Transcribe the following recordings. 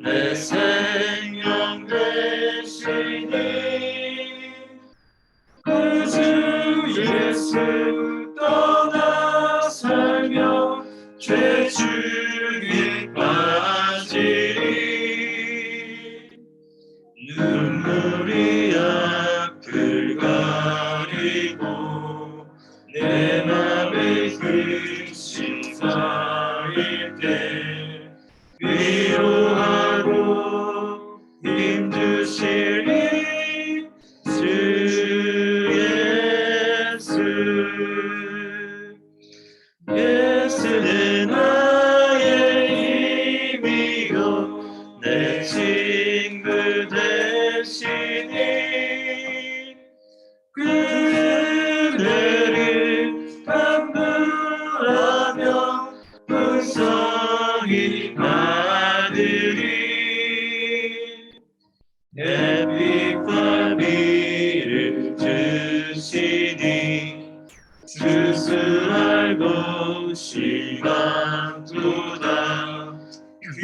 내 생명 되시니 그 주 예수 떠나 살며 죄 중에 빠지리 눈물이 앞을 가리고 내 맘에 근심 쌓일 때 위로하고 힘주시리 주 예수 예수는 나의 힘이요 내 친구 되시니 그대를 간구하며 풍성히 받으리 햇빛과 비를 주시니 스스할 곳이 많도다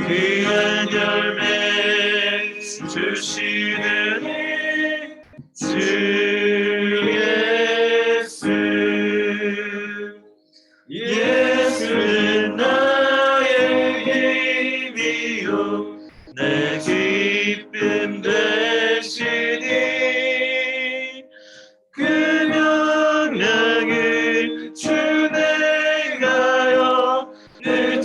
귀한 열매 주시느니 주 예수 예수는 나의 힘이요 내 기쁨 되시니 그 명령을 준행하여 늘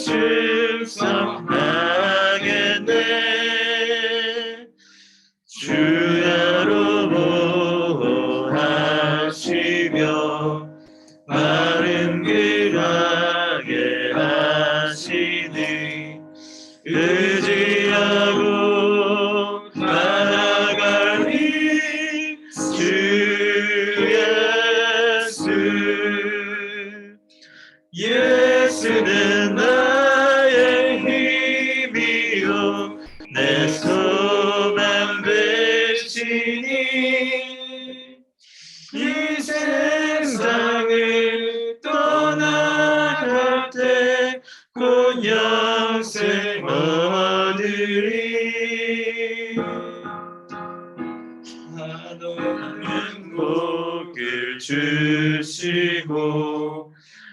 충성하겠네 주야로 보호하시며 바른 길 가게 하시니 의지하고 나아가리 주 예수 예수는 나의 힘이요 내 소망 되시니 이 세상을 떠나갈 때 곧 영생 얻으리 하나님 복을 주시고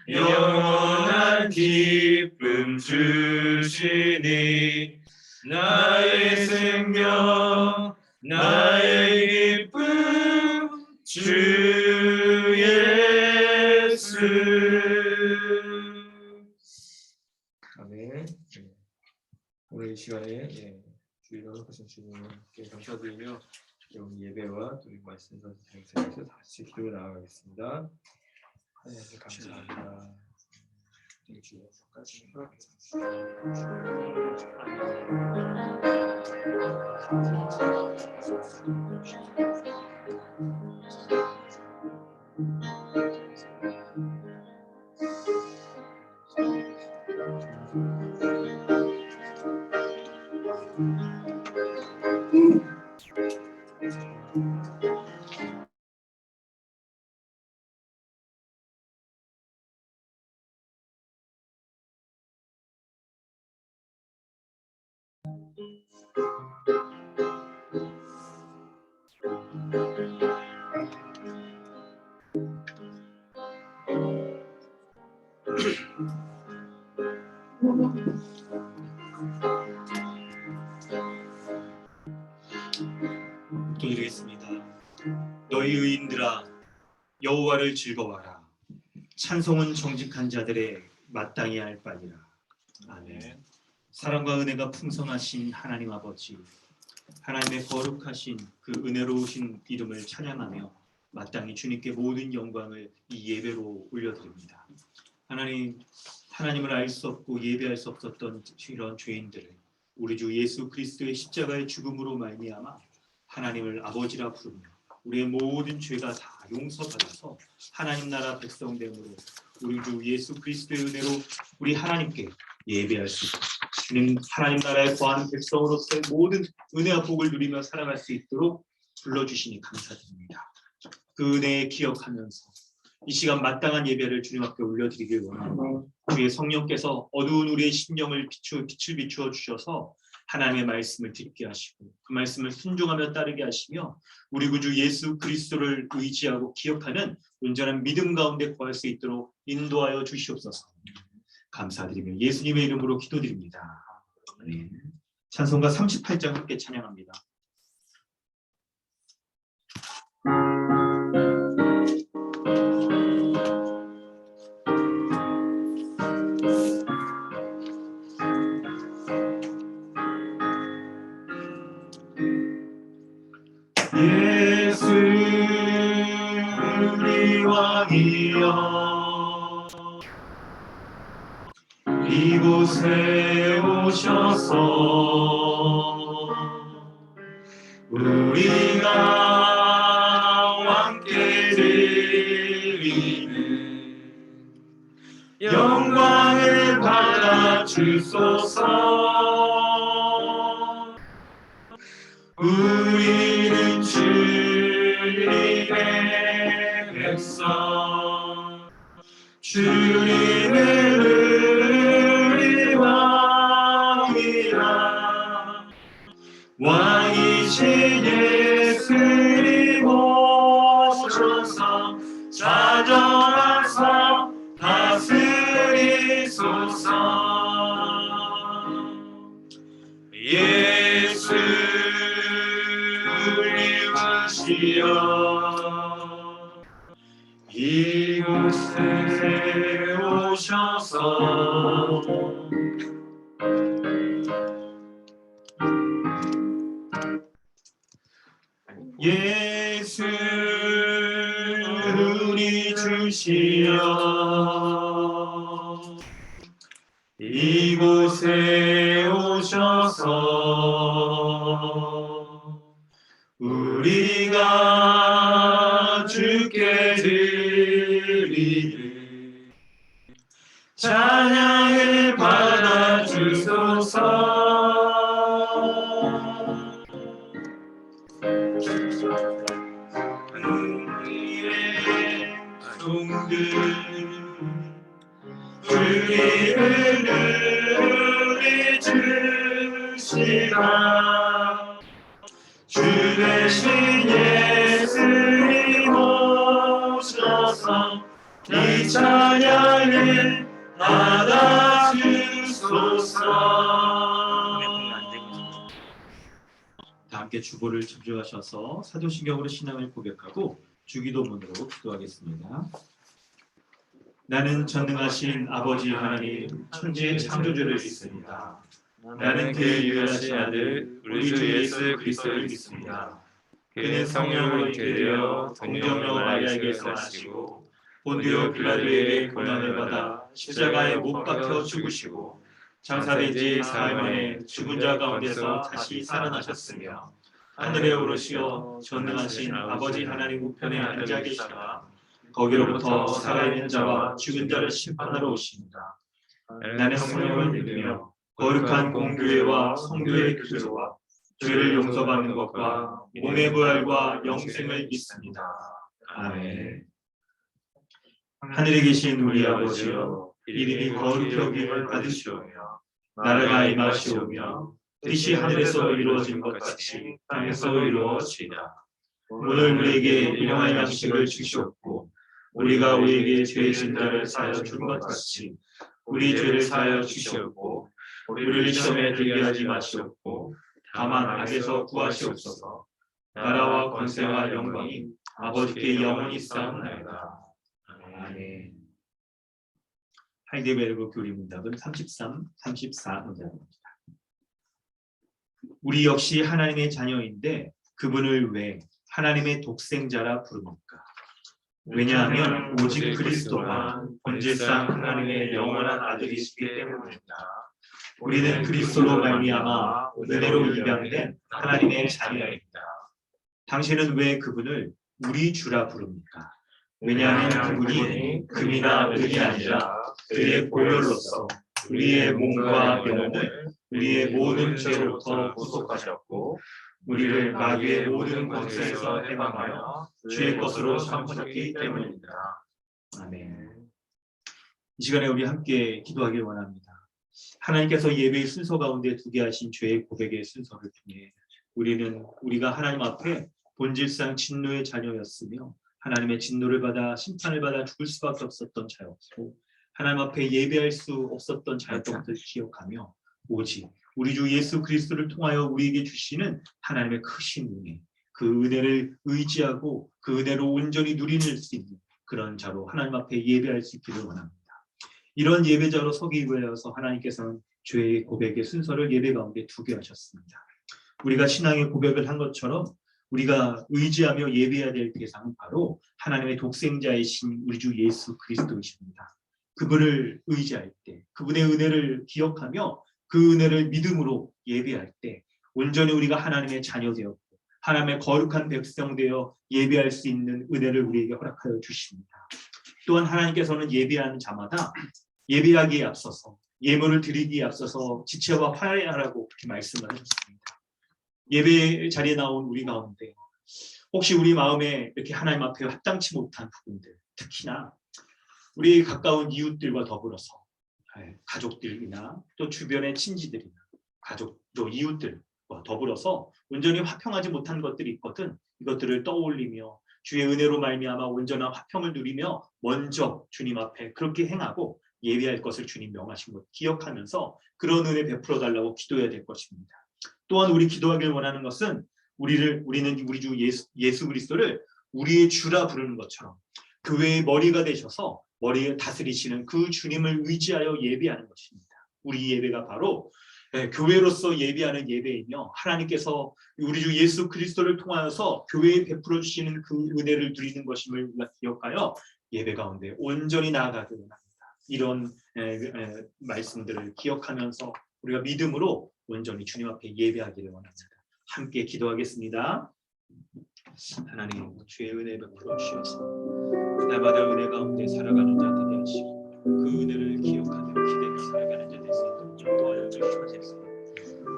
영원한 기쁨 주시니 나의 생명 나의 기쁨 주 예수 아멘. 오늘 이 시간에 주일을 허락하신 주님께 감사드리며 여러분 예배와 또 말씀 전수에서 다시 기도에 나아가겠습니다. 하나님 감사합니다. 주님까지 허락해 기도드리겠습니다. 너희 의인들아 여호와를 즐거워하라. 찬송은 정직한 자들의 마땅히 할 바니라. 아멘. 사랑과 은혜가 풍성하신 하나님 아버지, 하나님의 거룩하신 그 은혜로우신 이름을 찬양하며 마땅히 주님께 모든 영광을 이 예배로 올려드립니다. 하나님을 알 수 없고 예배할 수 없었던 이런 죄인들을 우리 주 예수 그리스도의 십자가의 죽음으로 말미암아 하나님을 아버지라 부르며 우리의 모든 죄가 다 용서받아서 하나님 나라 백성됨으로 우리 주 예수 그리스도의 은혜로 우리 하나님께 예배할 수 있고 주님 하나님 나라에 거하는 백성으로서의 모든 은혜와 복을 누리며 살아갈 수 있도록 불러주시니 감사드립니다. 그 은혜에 기억하면서 이 시간 마땅한 예배를 주님 앞에 올려드리길 원합니다. 주의 성령께서 어두운 우리의 심령을 빛을 비추어 주셔서 하나님의 말씀을 듣게 하시고 그 말씀을 순종하며 따르게 하시며 우리 구주 예수 그리스도를 의지하고 기억하는 온전한 믿음 가운데 거할 수 있도록 인도하여 주시옵소서. 감사드리며 예수님의 이름으로 기도드립니다. 아멘. 찬송가 38장 함께 찬양합니다. 예수 우리 왕이여 이곳에 오셔서 우리가 함께 드리는 영광을 받아 주소서. 우리는 주님의 백성 주님의 우리 왕이라 왕이신 예수님 오셔서 찾아와서 다스리소서. 예수 이시여 이곳에 오셔서 예수 우리 주시여 이곳에 오셔서 우리가 주께 드리는 찬양을 받아 주소서. 우리의 종들 주님을 우리 주시라 주 대신 예수님 오셔서 이 찬양을 받아 주소서. 다 함께 주보를 집중하셔서 사도신경으로 신앙을 고백하고 주기도문으로 기도하겠습니다. 나는 전능하신 아버지 하나님 천지의 창조주를 믿습니다. 나는 그의 유일하신 아들 우리 주 예수 그리스도를 믿습니다. 그는 성령으로 잉태되어 동정녀 마리아에게서 나시고 본디오 빌라도에게 고난을 받아 십자가에 못 박혀 죽으시고 장사된 지 사흘 만에 죽은 자 가운데서 다시 살아나셨으며 하늘에 오르시어 전능하신 아버지 하나님 우편에 앉아 계시다가 거기로부터 살아있는 자와 죽은 자를 심판하러 오십니다. 나는 성령을 믿으며 거룩한 공교회와 성도의 교제와 죄를 용서받는 것과 몸의 부활과 영생을 믿습니다. 아멘. 하늘에 계신 우리 아버지여 이름이 거룩히 여김을 받으시오며 나라가 임하시오며 뜻이 하늘에서 이루어진 것 같이 땅에서 이루어지이다. 오늘 우리에게 일용할 양식을 주시옵고 우리가 우리에게 죄 진 자를 사하여 준 것 같이 우리 죄를 사하여 주시옵고 우리를 시험에 들게 하지 마시옵고 다만 악에서 구하시옵소서. 나라와 권세와 영광이 아버지께 영원히 쌓옵나이다. 아멘. 하이데베르그 교리 문답은 33, 34 문답입니다. 우리 역시 하나님의 자녀인데 그분을 왜 하나님의 독생자라 부릅니까? 왜냐하면 오직 그리스도만 본질상 하나님의 영원한 아들이시기 때문입니다. 우리는 그리스도로 말미암아 은혜로 입양된 하나님의 자녀입니다. 당신은 왜 그분을 우리 주라 부릅니까? 왜냐하면 그분이 금이나 은이 아니라 그의 보혈로서 우리의 몸과 영혼을 우리의 모든 죄로부터 구속하셨고 우리를 마귀의 모든 권세에서 해방하여 주의 것으로 삼으셨기 때문입니다. 아멘. 이 시간에 우리 함께 기도하길 원합니다. 하나님께서 예배의 순서 가운데 두게 하신 죄의 고백의 순서를 통해 우리가 하나님 앞에 본질상 진노의 자녀였으며 하나님의 진노를 받아 심판을 받아 죽을 수밖에 없었던 자였고 하나님 앞에 예배할 수 없었던 자였던 것을 기억하며 오직 우리 주 예수 그리스도를 통하여 우리에게 주시는 하나님의 크신 은혜, 그 은혜를 의지하고 그 은혜로 온전히 누리는 수 있는 그런 자로 하나님 앞에 예배할 수 있기를 원합니다. 이런 예배자로 서기 위하여서 하나님께서는 죄의 고백의 순서를 예배 가운데 두게 하셨습니다. 우리가 신앙의 고백을 한 것처럼 우리가 의지하며 예배해야 될 대상은 바로 하나님의 독생자이신 우리 주 예수 그리스도이십니다. 그분을 의지할 때, 그분의 은혜를 기억하며 그 은혜를 믿음으로 예배할 때 온전히 우리가 하나님의 자녀 되었고 하나님의 거룩한 백성 되어 예배할 수 있는 은혜를 우리에게 허락하여 주십니다. 또한 하나님께서는 예배하는 자마다 예배하기에 앞서서 예물을 드리기에 앞서서 지체와 화해하라고 그렇게 말씀을 하셨습니다. 예배 자리에 나온 우리 가운데 혹시 우리 마음에 이렇게 하나님 앞에 합당치 못한 부분들, 특히나 우리 가까운 이웃들과 더불어서 가족들이나 또 주변의 친지들이나 가족 또 이웃들과 더불어서 온전히 화평하지 못한 것들이 있거든. 이것들을 떠올리며 주의 은혜로 말미암아 온전한 화평을 누리며 먼저 주님 앞에 그렇게 행하고 예배할 것을 주님 명하신 것 기억하면서 그런 은혜 베풀어 달라고 기도해야 될 것입니다. 또한 우리 기도하길 원하는 것은 우리는 우리 주 예수 그리스도를 우리의 주라 부르는 것처럼 교회의 머리가 되셔서 머리를 다스리시는 그 주님을 의지하여 예배하는 것입니다. 우리 예배가 바로 교회로서 예배하는 예배이며 하나님께서 우리 주 예수 그리스도를 통하여서 교회에 베풀어 주시는 그 은혜를 누리는 것임을 우리가 기억하여 예배 가운데 온전히 나아가기 원합니다. 이런 말씀들을 기억하면서 우리가 믿음으로 온전히 주님 앞에 예배하기를 원합니다. 함께 기도하겠습니다. 하나님, 주의 은혜 베풀어 주셔서 날마다 은혜 가운데 살아가는 자 되게 하시고 그 은혜를 기억하며 기대며 살아가는 자 될 수 있도록 좀 도와주시옵소서.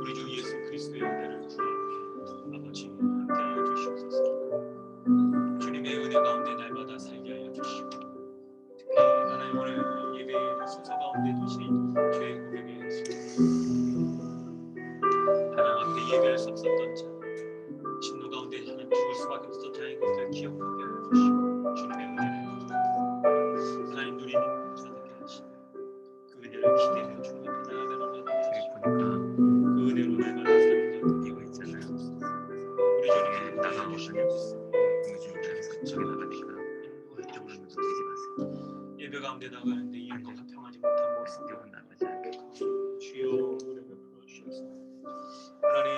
우리 주 예수 그리스도의 은혜를 구하오니 아버지 함께하여 주시옵소서. 주님의 은혜 가운데 날마다 살게 하여 주시고 특히 하나님 오늘 예배의 순서 가운데 두신 죄의 고백의 순서 하나님 앞에 예배할 수 없었던 자 진노 가운데 하나님 죽을 수밖에 없었던 자인 것을 기억하게 하여 주시고 주님의 은혜를 하나님 누리는 자 되게 하시고 그 은혜를 기대하여 주님 앞에 나아가는 자 되게 하시고 그 은혜로 날마다 사는 자 되게 있잖아요. 우리 주님의 나가 오시옵소서. 저기 나갑시다. 예배 가운데 나가는데 이웃과 화평하지 못한 모습 나가지 않게 주여 은혜 베풀어 주셔서 하나님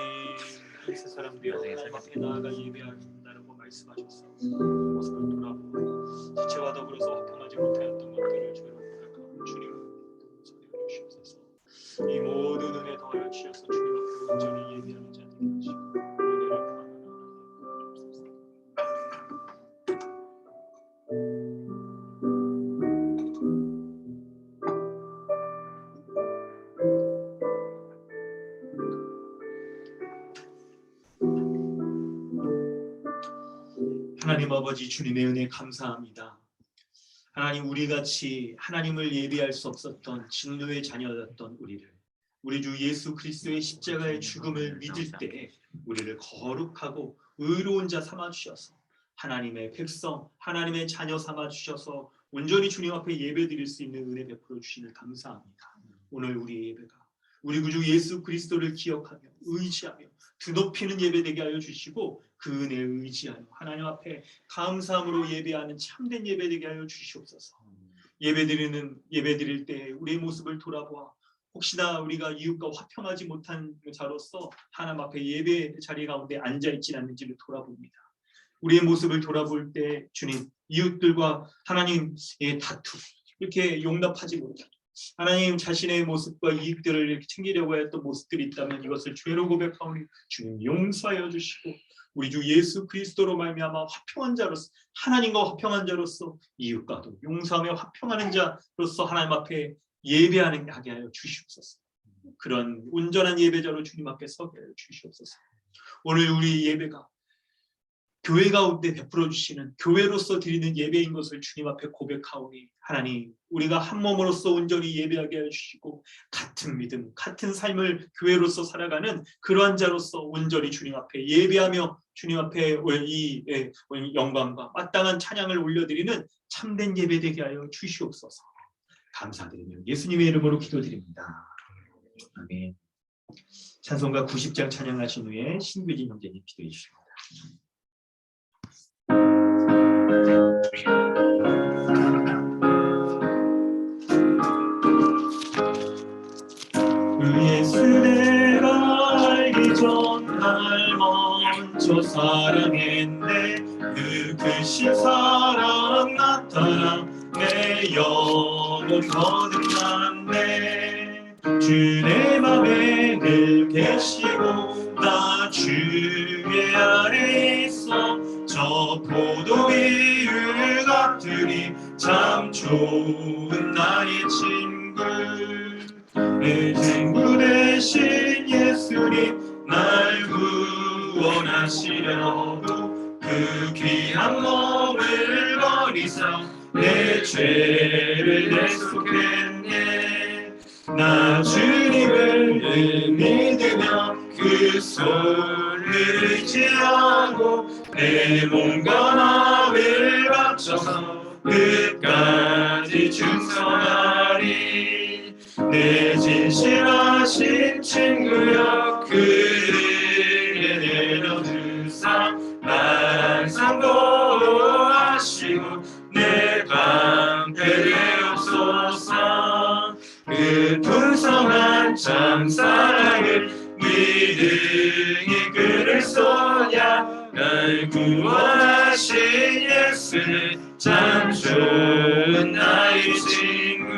이 세 사람들이 하나님 앞에 나아가 예배한다고 말씀하셔서 모습을 돌아보고 지체와 더불어서 화평하지 못하였던 것들을 주로 고백하고 주님을 용서해 주시옵소서. 이 모든 은혜 더하여 주셔서 주님 앞에 온전히 예배하는 자 되게 하시고 은혜를 구하며 나아가옵소서. 하나님 아버지 주님의 은혜 감사합니다. 하나님 우리같이 하나님을 예배할 수 없었던 진노의 자녀였던 우리를 우리 주 예수 그리스도의 십자가의 죽음을 믿을 때 우리를 거룩하고 의로운 자 삼아주셔서 하나님의 백성 하나님의 자녀 삼아주셔서 온전히 주님 앞에 예배드릴 수 있는 은혜 베풀어 주시니 감사합니다. 오늘 우리의 예배가 우리 구주 예수 그리스도를 기억하며 의지하며 드높이는 예배되게 하여 주시고 그 은혜를 의지하여 하나님 앞에 감사함으로 예배하는 참된 예배되게 하여 주시옵소서. 예배드릴 때 우리의 모습을 돌아보아 혹시나 우리가 이웃과 화평하지 못한 자로서 하나님 앞에 예배 자리 가운데 앉아있지 않는지를 돌아봅니다. 우리의 모습을 돌아볼 때 주님 이웃들과 하나님의 다투 이렇게 용납하지 못하고 하나님 자신의 모습과 이익들을 이렇게 챙기려고 했던 모습들이 있다면 이것을 죄로 고백하오니 주님 용서하여 주시고 우리 주 예수 그리스도로 말미암아 화평한 자로서 하나님과 화평한 자로서 이웃과도 용서하며 화평하는 자로서 하나님 앞에 예배하는 하게 하여 주시옵소서. 그런 온전한 예배자로 주님 앞에 서게 하여 주시옵소서. 오늘 우리 예배가 교회 가운데 베풀어 주시는 교회로서 드리는 예배인 것을 주님 앞에 고백하오니 하나님 우리가 한 몸으로서 온전히 예배하게 해주시고 같은 믿음 같은 삶을 교회로서 살아가는 그러한 자로서 온전히 주님 앞에 예배하며 주님 앞에 이 영광과 마땅한 찬양을 올려드리는 참된 예배 되게 하여 주시옵소서. 감사드리며 예수님의 이름으로 기도드립니다. 아멘. 찬송가 90장 찬양하신 후에 신규진 형제님 기도해 주십니다. 예수 내가 알기 전 날 먼저 사랑했네. 그 크신 사랑 나타나 내 영혼 거듭났네. 주 내 맘에 늘 계시고 나 주의 안에 있어. 저 포도비유 같으니 참 좋은 나의 친구. 내 친구 되신 예수님 날 구원하시려고 그 귀한 몸을 버리사 내 죄를 대속했네. 나 주님을 믿으며 그 손을 의지하고 내 몸과 마음을 바쳐서 끝까지 충성하리. 내 진실하신 친구여 그를 내려주사 항상 보호하시고 내 방패 되옵소서. 그 풍성한 참 사랑을 믿음이 그를 쏘냐. 날 구원하신 예수는 참 좋은 나의 친구.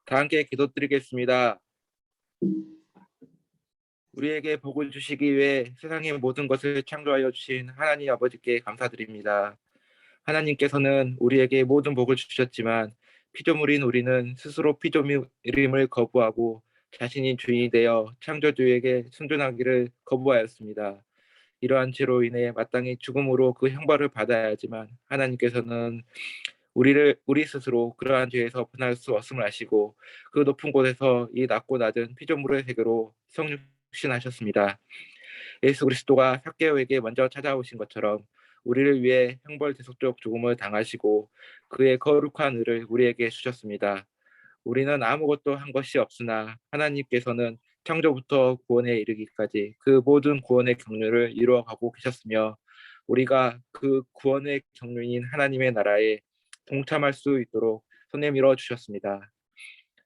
다 함께 기도드리겠습니다. 우리에게 복을 주시기 위해 세상의 모든 것을 창조하여 주신 하나님 아버지께 감사드립니다. 하나님께서는 우리에게 모든 복을 주셨지만 피조물인 우리는 스스로 피조물임을 거부하고 자신이 주인이 되어 창조주에게 순종하기를 거부하였습니다. 이러한 죄로 인해 마땅히 죽음으로 그 형벌을 받아야 하지만 하나님께서는 우리 스스로 그러한 죄에서 벗어날 수 없음을 아시고 그 높은 곳에서 이 낮고 낮은 피조물의 세계로 성육신하셨습니다. 예수 그리스도가 삭개오에게 먼저 찾아오신 것처럼 우리를 위해 형벌 대속적 죽음을 당하시고 그의 거룩한 의를 우리에게 주셨습니다. 우리는 아무것도 한 것이 없으나 하나님께서는 창조부터 구원에 이르기까지 그 모든 구원의 경륜을 이루어가고 계셨으며 우리가 그 구원의 경륜인 하나님의 나라에 동참할 수 있도록 손에 밀어 주셨습니다.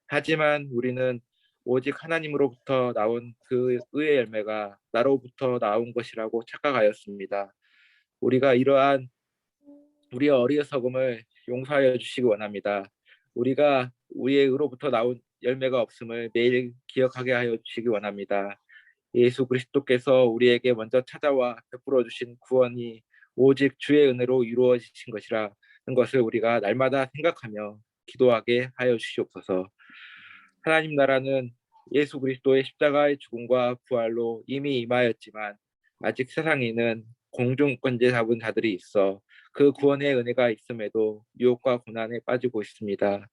하지만 우리는 오직 하나님으로부터 나온 그 의의 열매가 나로부터 나온 것이라고 착각하였습니다. 우리가 이러한 우리의 어리석음을 용서하여 주시기 원합니다. 우리가 우리의 의로부터 나온 열매가 없음을 매일 기억하게 하여 주시기 원합니다. 예수 그리스도께서 우리에게 먼저 찾아와 베풀어 주신 구원이 오직 주의 은혜로 이루어지신 것이라는 것을 우리가 날마다 생각하며 기도하게 하여 주시옵소서. 하나님 나라는 예수 그리스도의 십자가의 죽음과 부활로 이미 임하였지만 아직 세상에는 공중권제 잡은 자들이 있어 그 구원의 은혜가 있음에도 유혹과 고난에 빠지고 있습니다.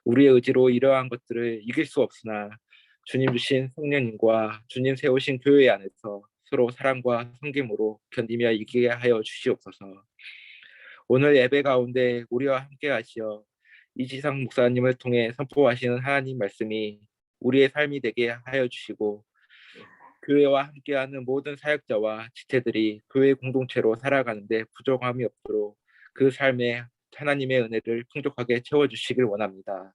우리의 의지로 이러한 것들을 이길 수 없으나 주님 주신 성령님과 주님 세우신 교회 안에서 서로 사랑과 섬김으로 견디며 이기게 하여 주시옵소서. 오늘 예배 가운데 우리와 함께 하시어 이지상 목사님을 통해 선포하시는 하나님 말씀이 우리의 삶이 되게 하여 주시고 교회와 함께하는 모든 사역자와 지체들이 교회 공동체로 살아가는데 부족함이 없도록 그 삶에 하나님의 은혜를 풍족하게 채워주시길 원합니다.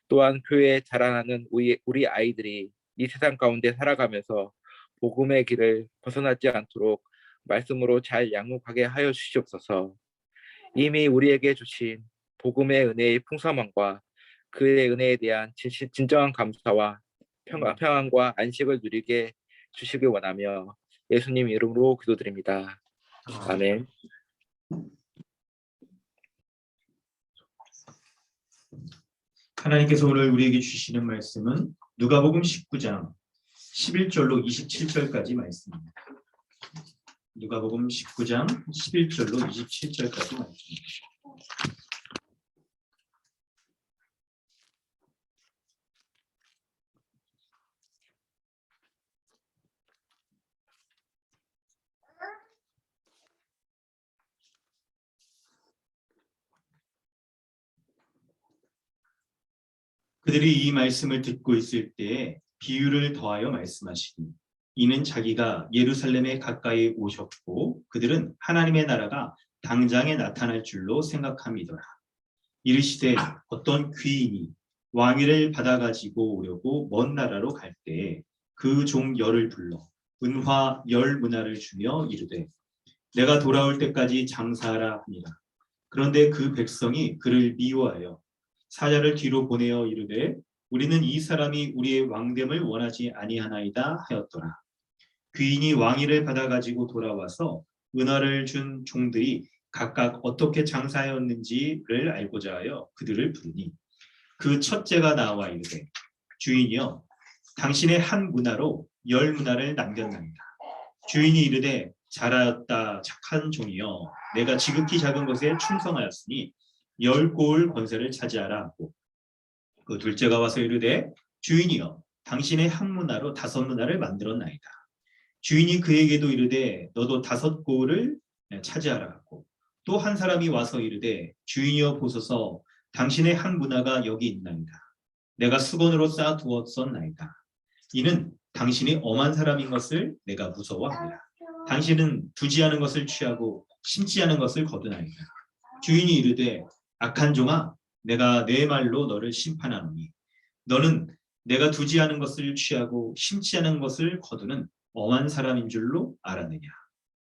또한 교회에 자라나는 우리 아이들이 이 세상 가운데 살아가면서 복음의 길을 벗어나지 않도록 말씀으로 잘 양육하게 하여 주시옵소서. 이미 우리에게 주신 복음의 은혜의 풍성함과 그의 은혜에 대한 진정한 감사와 평안과 안식을 누리게 주시길 원하며 예수님 이름으로 기도드립니다. 아멘. 하나님께서 오늘 우리에게 주시는 말씀은 누가복음 19장 11절로 27절까지 말씀입니다. 누가복음 19장 11절로 27절까지 말씀입니다. 그들이 이 말씀을 듣고 있을 때에 비유를 더하여 말씀하시니 이는 자기가 예루살렘에 가까이 오셨고 그들은 하나님의 나라가 당장에 나타날 줄로 생각함이더라. 이르시되 어떤 귀인이 왕위를 받아가지고 오려고 먼 나라로 갈 때에 그 종 열을 불러 은화 10문화를 주며 이르되 내가 돌아올 때까지 장사하라 하니라. 그런데 그 백성이 그를 미워하여 사자를 뒤로 보내어 이르되 우리는 이 사람이 우리의 왕됨을 원하지 아니하나이다 하였더라. 귀인이 왕위를 받아가지고 돌아와서 은화를 준 종들이 각각 어떻게 장사하였는지를 알고자 하여 그들을 부르니 그 첫째가 나와 이르되 주인이여 당신의 한 문화로 10문화를 남겼나이다. 주인이 이르되 잘하였다 착한 종이여 내가 지극히 작은 것에 충성하였으니 10고을 권세를 차지하라 하고 그 둘째가 와서 이르되 주인이여 당신의 한 문화로 5문화를 만들었나이다. 주인이 그에게도 이르되 너도 5고을을 차지하라 하고 또 한 사람이 와서 이르되 주인이여 보소서 당신의 한 문화가 여기 있나이다. 내가 수건으로 쌓아두었었나이다. 이는 당신이 엄한 사람인 것을 내가 무서워하리라. 당신은 두지 않은 것을 취하고 심지 않은 것을 거두나이다. 주인이 이르되 악한 종아 내가 내 말로 너를 심판하노니 너는 내가 두지 않은 것을 취하고 심지 않은 것을 거두는 엄한 사람인 줄로 알았느냐.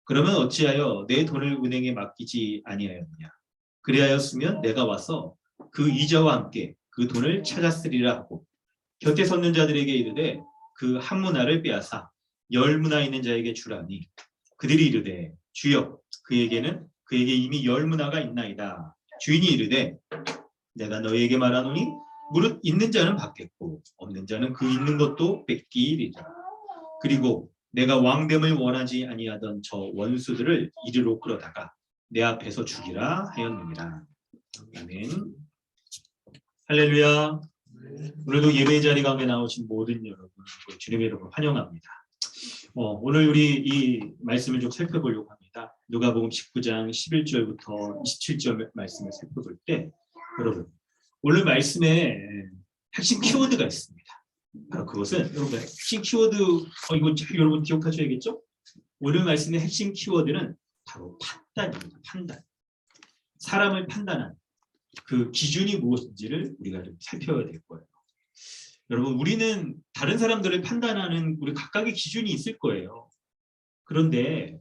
그러면 어찌하여 내 돈을 은행에 맡기지 아니하였느냐. 그리하였으면 내가 와서 그 이자와 함께 그 돈을 찾았으리라 하고 곁에 섰는 자들에게 이르되 그 한 문화를 빼앗아 10문화 있는 자에게 주라니 그들이 이르되 주여 그에게 이미 10문화가 있나이다. 주인이 이르되 내가 너희에게 말하노니 무릇 있는 자는 받겠고 없는 자는 그 있는 것도 뺏기리라. 그리고 내가 왕됨을 원하지 아니하던 저 원수들을 이리로 끌어다가 내 앞에서 죽이라 하였느니라. 아멘. 할렐루야. 오늘도 예배 자리 가운데 나오신 모든 여러분, 주님의 이름으로 환영합니다. 오늘 우리 이 말씀을 좀 살펴보려고 합니다. 누가복음 19장 11절부터 27절 말씀을 살펴볼 때 여러분 오늘 말씀에 핵심 키워드가 있습니다. 바로 그것은 여러분 핵심 키워드 이거 여러분 기억하셔야겠죠? 오늘 말씀의 핵심 키워드는 바로 판단입니다. 판단. 사람을 판단하는 그 기준이 무엇인지를 우리가 좀 살펴야 될 거예요. 여러분 우리는 다른 사람들을 판단하는 우리 각각의 기준이 있을 거예요. 그런데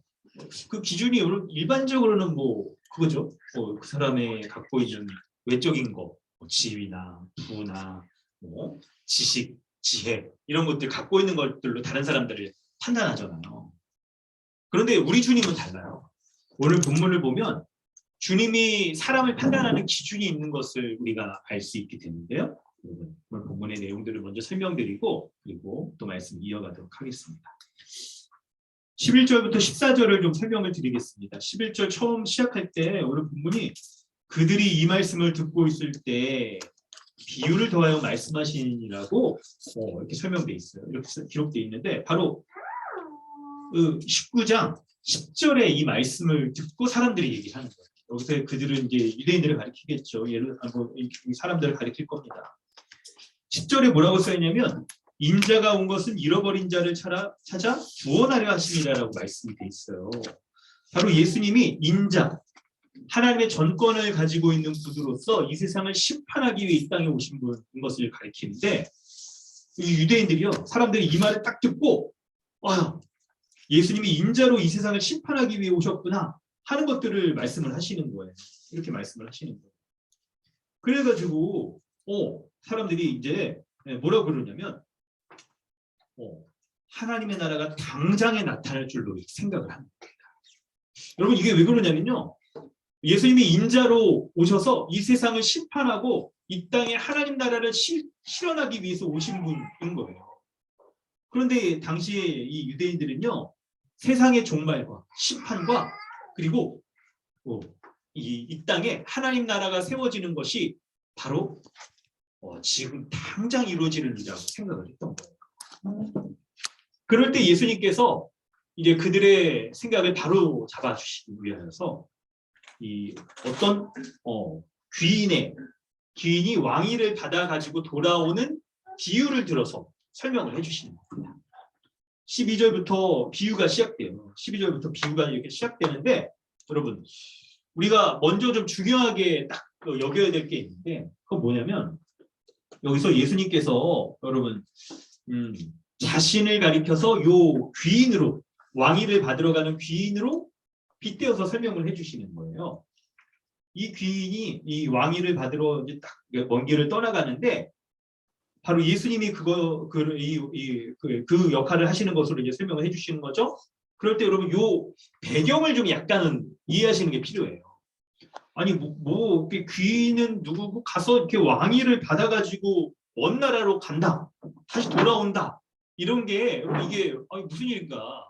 그 기준이 일반적으로는 뭐 그거죠. 그 사람의 갖고 있는 외적인 거, 지위나 부나 뭐 지식, 지혜 이런 것들 갖고 있는 것들로 다른 사람들을 판단하잖아요. 그런데 우리 주님은 달라요. 오늘 본문을 보면 주님이 사람을 판단하는 기준이 있는 것을 우리가 알 수 있게 되는데요. 오늘 본문의 내용들을 먼저 설명드리고 그리고 또 말씀 이어가도록 하겠습니다. 11절부터 14절을 좀 설명을 드리겠습니다. 11절 처음 시작할 때 오늘 본문이 그들이 이 말씀을 듣고 있을 때 비유를 더하여 말씀하시니라고 이렇게 설명되어 있어요. 이렇게 기록되어 있는데 바로 19장 10절에 이 말씀을 듣고 사람들이 얘기하는 거예요. 여기서 그들은 이제 유대인들을 가리키겠죠. 사람들을 가리킬 겁니다. 10절에 뭐라고 써있냐면 인자가 온 것은 잃어버린 자를 찾아 구원하려 하심이라고 말씀이 돼 있어요. 바로 예수님이 인자, 하나님의 전권을 가지고 있는 분으로서 이 세상을 심판하기 위해 이 땅에 오신 분인 것을 가리키는데 이 유대인들이요. 사람들이 이 말을 딱 듣고 예수님이 인자로 이 세상을 심판하기 위해 오셨구나 하는 것들을 말씀을 하시는 거예요. 이렇게 말씀을 하시는 거예요. 그래가지고 사람들이 이제 뭐라고 그러냐면 하나님의 나라가 당장에 나타날 줄로 생각을 합니다. 여러분 이게 왜 그러냐면요. 예수님이 인자로 오셔서 이 세상을 심판하고 이 땅에 하나님 나라를 실현하기 위해서 오신 분인 거예요. 그런데 당시에 이 유대인들은요, 세상의 종말과 심판과 그리고 이 땅에 하나님 나라가 세워지는 것이 바로 지금 당장 이루어지는 일이라고 생각을 했던 거예요. 그럴 때 예수님께서 이제 그들의 생각을 바로 잡아주시기 위해서 이 어떤 귀인이 왕위를 받아 가지고 돌아오는 비유를 들어서 설명을 해주시는 겁니다. 12절부터 비유가 시작돼요. 12절부터 비유가 이렇게 시작되는데, 여러분 우리가 먼저 좀 중요하게 딱 여겨야 될 게 있는데, 그건 뭐냐면 여기서 예수님께서 여러분 자신을 가리켜서 요 귀인으로, 왕위를 받으러 가는 귀인으로 빗대어서 설명을 해주시는 거예요. 이 귀인이 이 왕위를 받으러 이제 딱 먼 길을 떠나가는데, 바로 예수님이 그 역할을 하시는 것으로 이제 설명을 해주시는 거죠. 그럴 때 여러분 요 배경을 좀 약간은 이해하시는 게 필요해요. 아니 귀인은 누구고 가서 이렇게 왕위를 받아가지고 먼 나라로 간다, 다시 돌아온다, 이런 게 여러분 이게 무슨 일인가?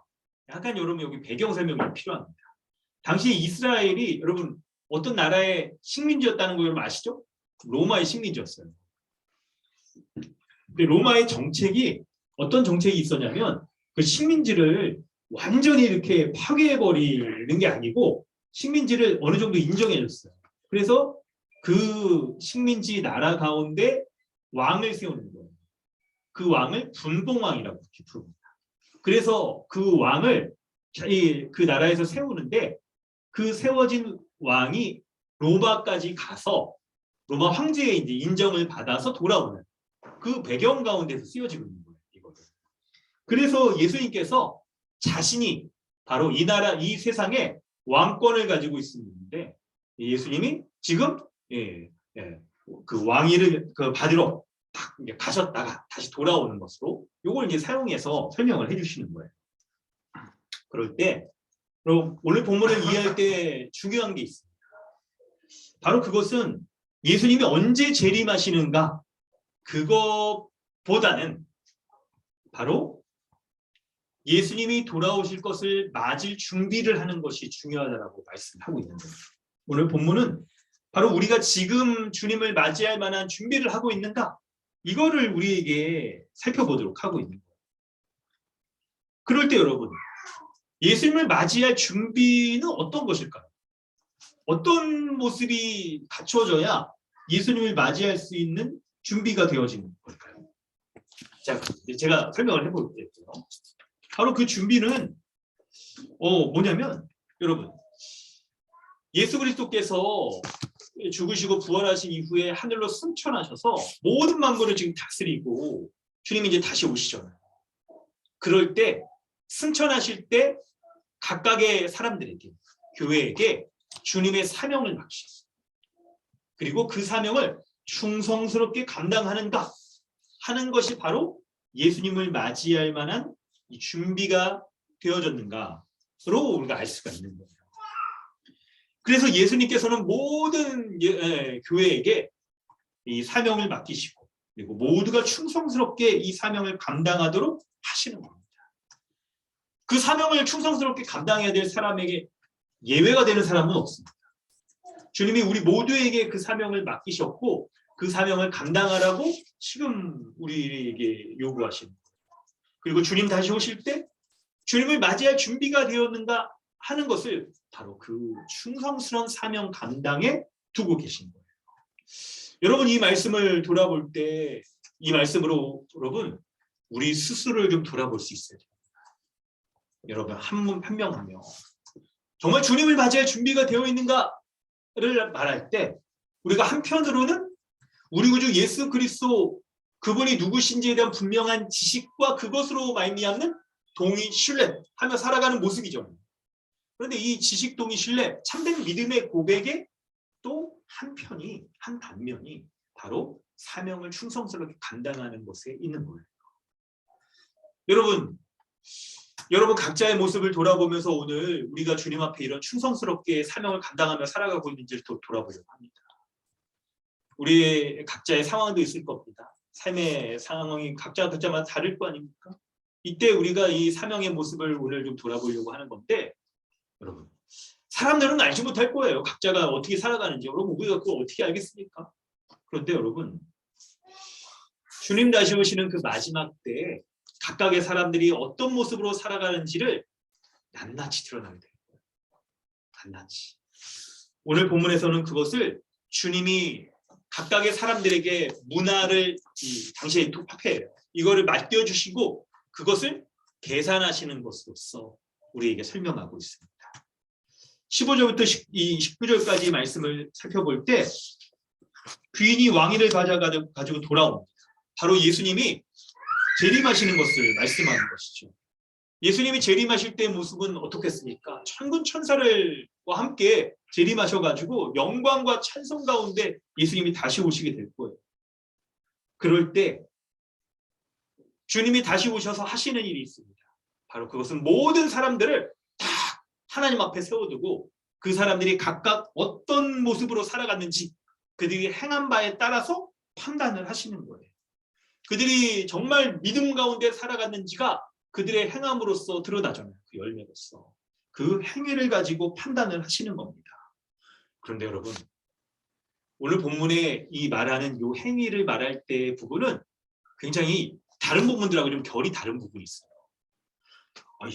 약간 여러분 여기 배경 설명이 필요합니다. 당시 이스라엘이 여러분 어떤 나라의 식민지였다는 거 여러분 아시죠? 로마의 식민지였어요. 근데 로마의 정책이 어떤 정책이 있었냐면, 그 식민지를 완전히 이렇게 파괴해버리는 게 아니고 식민지를 어느 정도 인정해줬어요. 그래서 그 식민지 나라 가운데 왕을 세우는 거예요. 그 왕을 분봉왕이라고 이렇게 부릅니다. 그래서 그 왕을 그 나라에서 세우는데, 그 세워진 왕이 로마까지 가서 로마 황제의 이제 인정을 받아서 돌아오는 그 배경 가운데서 쓰여지고 있는 거예요. 이거를. 그래서 예수님께서 자신이 바로 이 나라, 이 세상에 왕권을 가지고 있는데, 예수님이 지금 그 왕위를 받으러 딱 가셨다가 다시 돌아오는 것으로 이걸 이제 사용해서 설명을 해주시는 거예요. 그럴 때 오늘 본문을 이해할 때 중요한 게 있습니다. 바로 그것은 예수님이 언제 재림하시는가, 그것보다는 바로 예수님이 돌아오실 것을 맞을 준비를 하는 것이 중요하다고 말씀하고 있는 거예요. 오늘 본문은 바로 우리가 지금 주님을 맞이할 만한 준비를 하고 있는가, 이거를 우리에게 살펴보도록 하고 있는 거예요. 그럴 때 여러분, 예수님을 맞이할 준비는 어떤 것일까요? 어떤 모습이 갖춰져야 예수님을 맞이할 수 있는 준비가 되어지는 걸까요? 자, 제가 설명을 해볼게요. 바로 그 준비는 뭐냐면, 여러분 예수 그리스도께서 죽으시고 부활하신 이후에 하늘로 승천하셔서 모든 만물을 지금 다스리고 주님이 이제 다시 오시잖아요. 그럴 때 승천하실 때 각각의 사람들에게, 교회에게 주님의 사명을 맡기셨어요. 그리고 그 사명을 충성스럽게 감당하는가 하는 것이 바로 예수님을 맞이할 만한 이 준비가 되어졌는가로 우리가 알 수가 있는 거예요. 그래서 예수님께서는 모든 교회에게 이 사명을 맡기시고, 그리고 모두가 충성스럽게 이 사명을 감당하도록 하시는 겁니다. 그 사명을 충성스럽게 감당해야 될 사람에게 예외가 되는 사람은 없습니다. 주님이 우리 모두에게 그 사명을 맡기셨고, 그 사명을 감당하라고 지금 우리에게 요구하시는 거예요. 그리고 주님 다시 오실 때 주님을 맞이할 준비가 되었는가 하는 것을 바로 그 충성스러운 사명 감당에 두고 계신 거예요. 여러분 이 말씀을 돌아볼 때, 이 말씀으로 여러분 우리 스스로를 좀 돌아볼 수 있어야 됩니다. 여러분 한 명 한 명 정말 주님을 맞이할 준비가 되어 있는가를 말할 때, 우리가 한편으로는 우리 구주 예수 그리스도 그분이 누구신지에 대한 분명한 지식과 그것으로 말미암는 동의, 신뢰하며 살아가는 모습이죠. 그런데 이 지식, 동의, 신뢰, 참된 믿음의 고백의 또 한 단면이 바로 사명을 충성스럽게 감당하는 것에 있는 거예요. 여러분 각자의 모습을 돌아보면서 오늘 우리가 주님 앞에 이런 충성스럽게 사명을 감당하며 살아가고 있는지를 또 돌아보려고 합니다. 우리 각자의 상황도 있을 겁니다. 삶의 상황이 각자마다 다를 거 아닙니까? 이때 우리가 이 사명의 모습을 오늘 좀 돌아보려고 하는 건데, 여러분, 사람들은 알지 못할 거예요. 각자가 어떻게 살아가는지. 여러분, 우리가 그걸 어떻게 알겠습니까? 그런데 여러분, 주님 다시 오시는 그 마지막 때에 각각의 사람들이 어떤 모습으로 살아가는지를 낱낱이 드러나게 될 거예요. 낱낱이. 오늘 본문에서는 그것을 주님이 각각의 사람들에게 문화를 당시의 화폐예요. 이거를 맡겨주시고 그것을 계산하시는 것으로서 우리에게 설명하고 있습니다. 15절부터 19절까지 말씀을 살펴볼 때 귀인이 왕위를 가지고 돌아옵니다. 바로 예수님이 재림하시는 것을 말씀하는 것이죠. 예수님이 재림하실 때의 모습은 어떻겠습니까? 천군 천사들과 함께 재림하셔가지고 영광과 찬송 가운데 예수님이 다시 오시게 될 거예요. 그럴 때 주님이 다시 오셔서 하시는 일이 있습니다. 바로 그것은 모든 사람들을 다 하나님 앞에 세워두고 그 사람들이 각각 어떤 모습으로 살아갔는지 그들이 행한 바에 따라서 판단을 하시는 거예요. 그들이 정말 믿음 가운데 살아갔는지가 그들의 행함으로써 드러나잖아요. 그 열매로서. 그 행위를 가지고 판단을 하시는 겁니다. 그런데 여러분, 오늘 본문에 이 말하는 이 행위를 말할 때의 부분은 굉장히 다른 부분들하고 좀 결이 다른 부분이 있어요.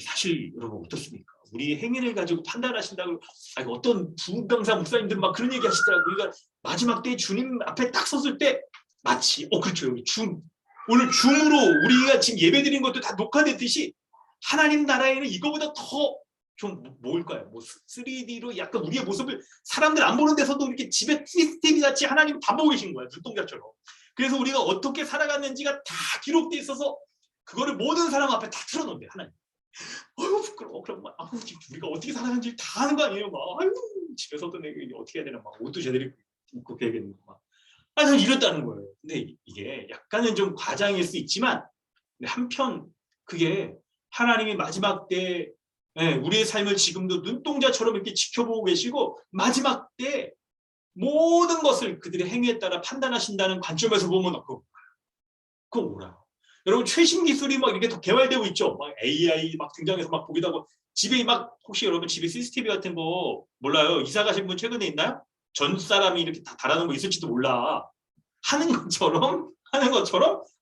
사실 여러분 어떻습니까? 우리 행위를 가지고 판단하신다고 어떤 부강사 목사님들은 막 그런 얘기 하시더라고요. 우리가 마지막 때 주님 앞에 딱 섰을 때 마치 그렇죠. 여기 오늘 줌으로 우리가 지금 예배드린 것도 다 녹화됐듯이 하나님 나라에는 이거보다 더 좀 뭘까요? 3D로 약간 우리의 모습을 사람들 안 보는 데서도 이렇게 집에 CCTV 같이 하나님 다 보고 계신 거예요. 눈동자처럼. 그래서 우리가 어떻게 살아갔는지가 다 기록돼 있어서 그거를 모든 사람 앞에 다 틀어놓는데 하나님. 부끄러워. 그럼 우리가 어떻게 살아갔는지 다 하는 거 아니에요? 집에서도 내가 어떻게 해야 되나 옷도 제대로 입고 해야겠는 거 저는 이랬다는 거예요. 근데 이게 약간은 좀 과장일 수 있지만 한편 그게 하나님이 마지막 때 우리의 삶을 지금도 눈동자처럼 이렇게 지켜보고 계시고 마지막 때 모든 것을 그들의 행위에 따라 판단하신다는 관점에서 보면 그거 뭐라? 여러분 최신 기술이 막 이렇게 더 개발되고 있죠. 막 AI 막 등장해서 막 보기도 하고 집에 혹시 여러분 집에 CCTV 같은 거 몰라요? 이사 가신 분 최근에 있나요? 전 사람이 이렇게 다 달아놓은 거 있을지도 몰라. 하는 것처럼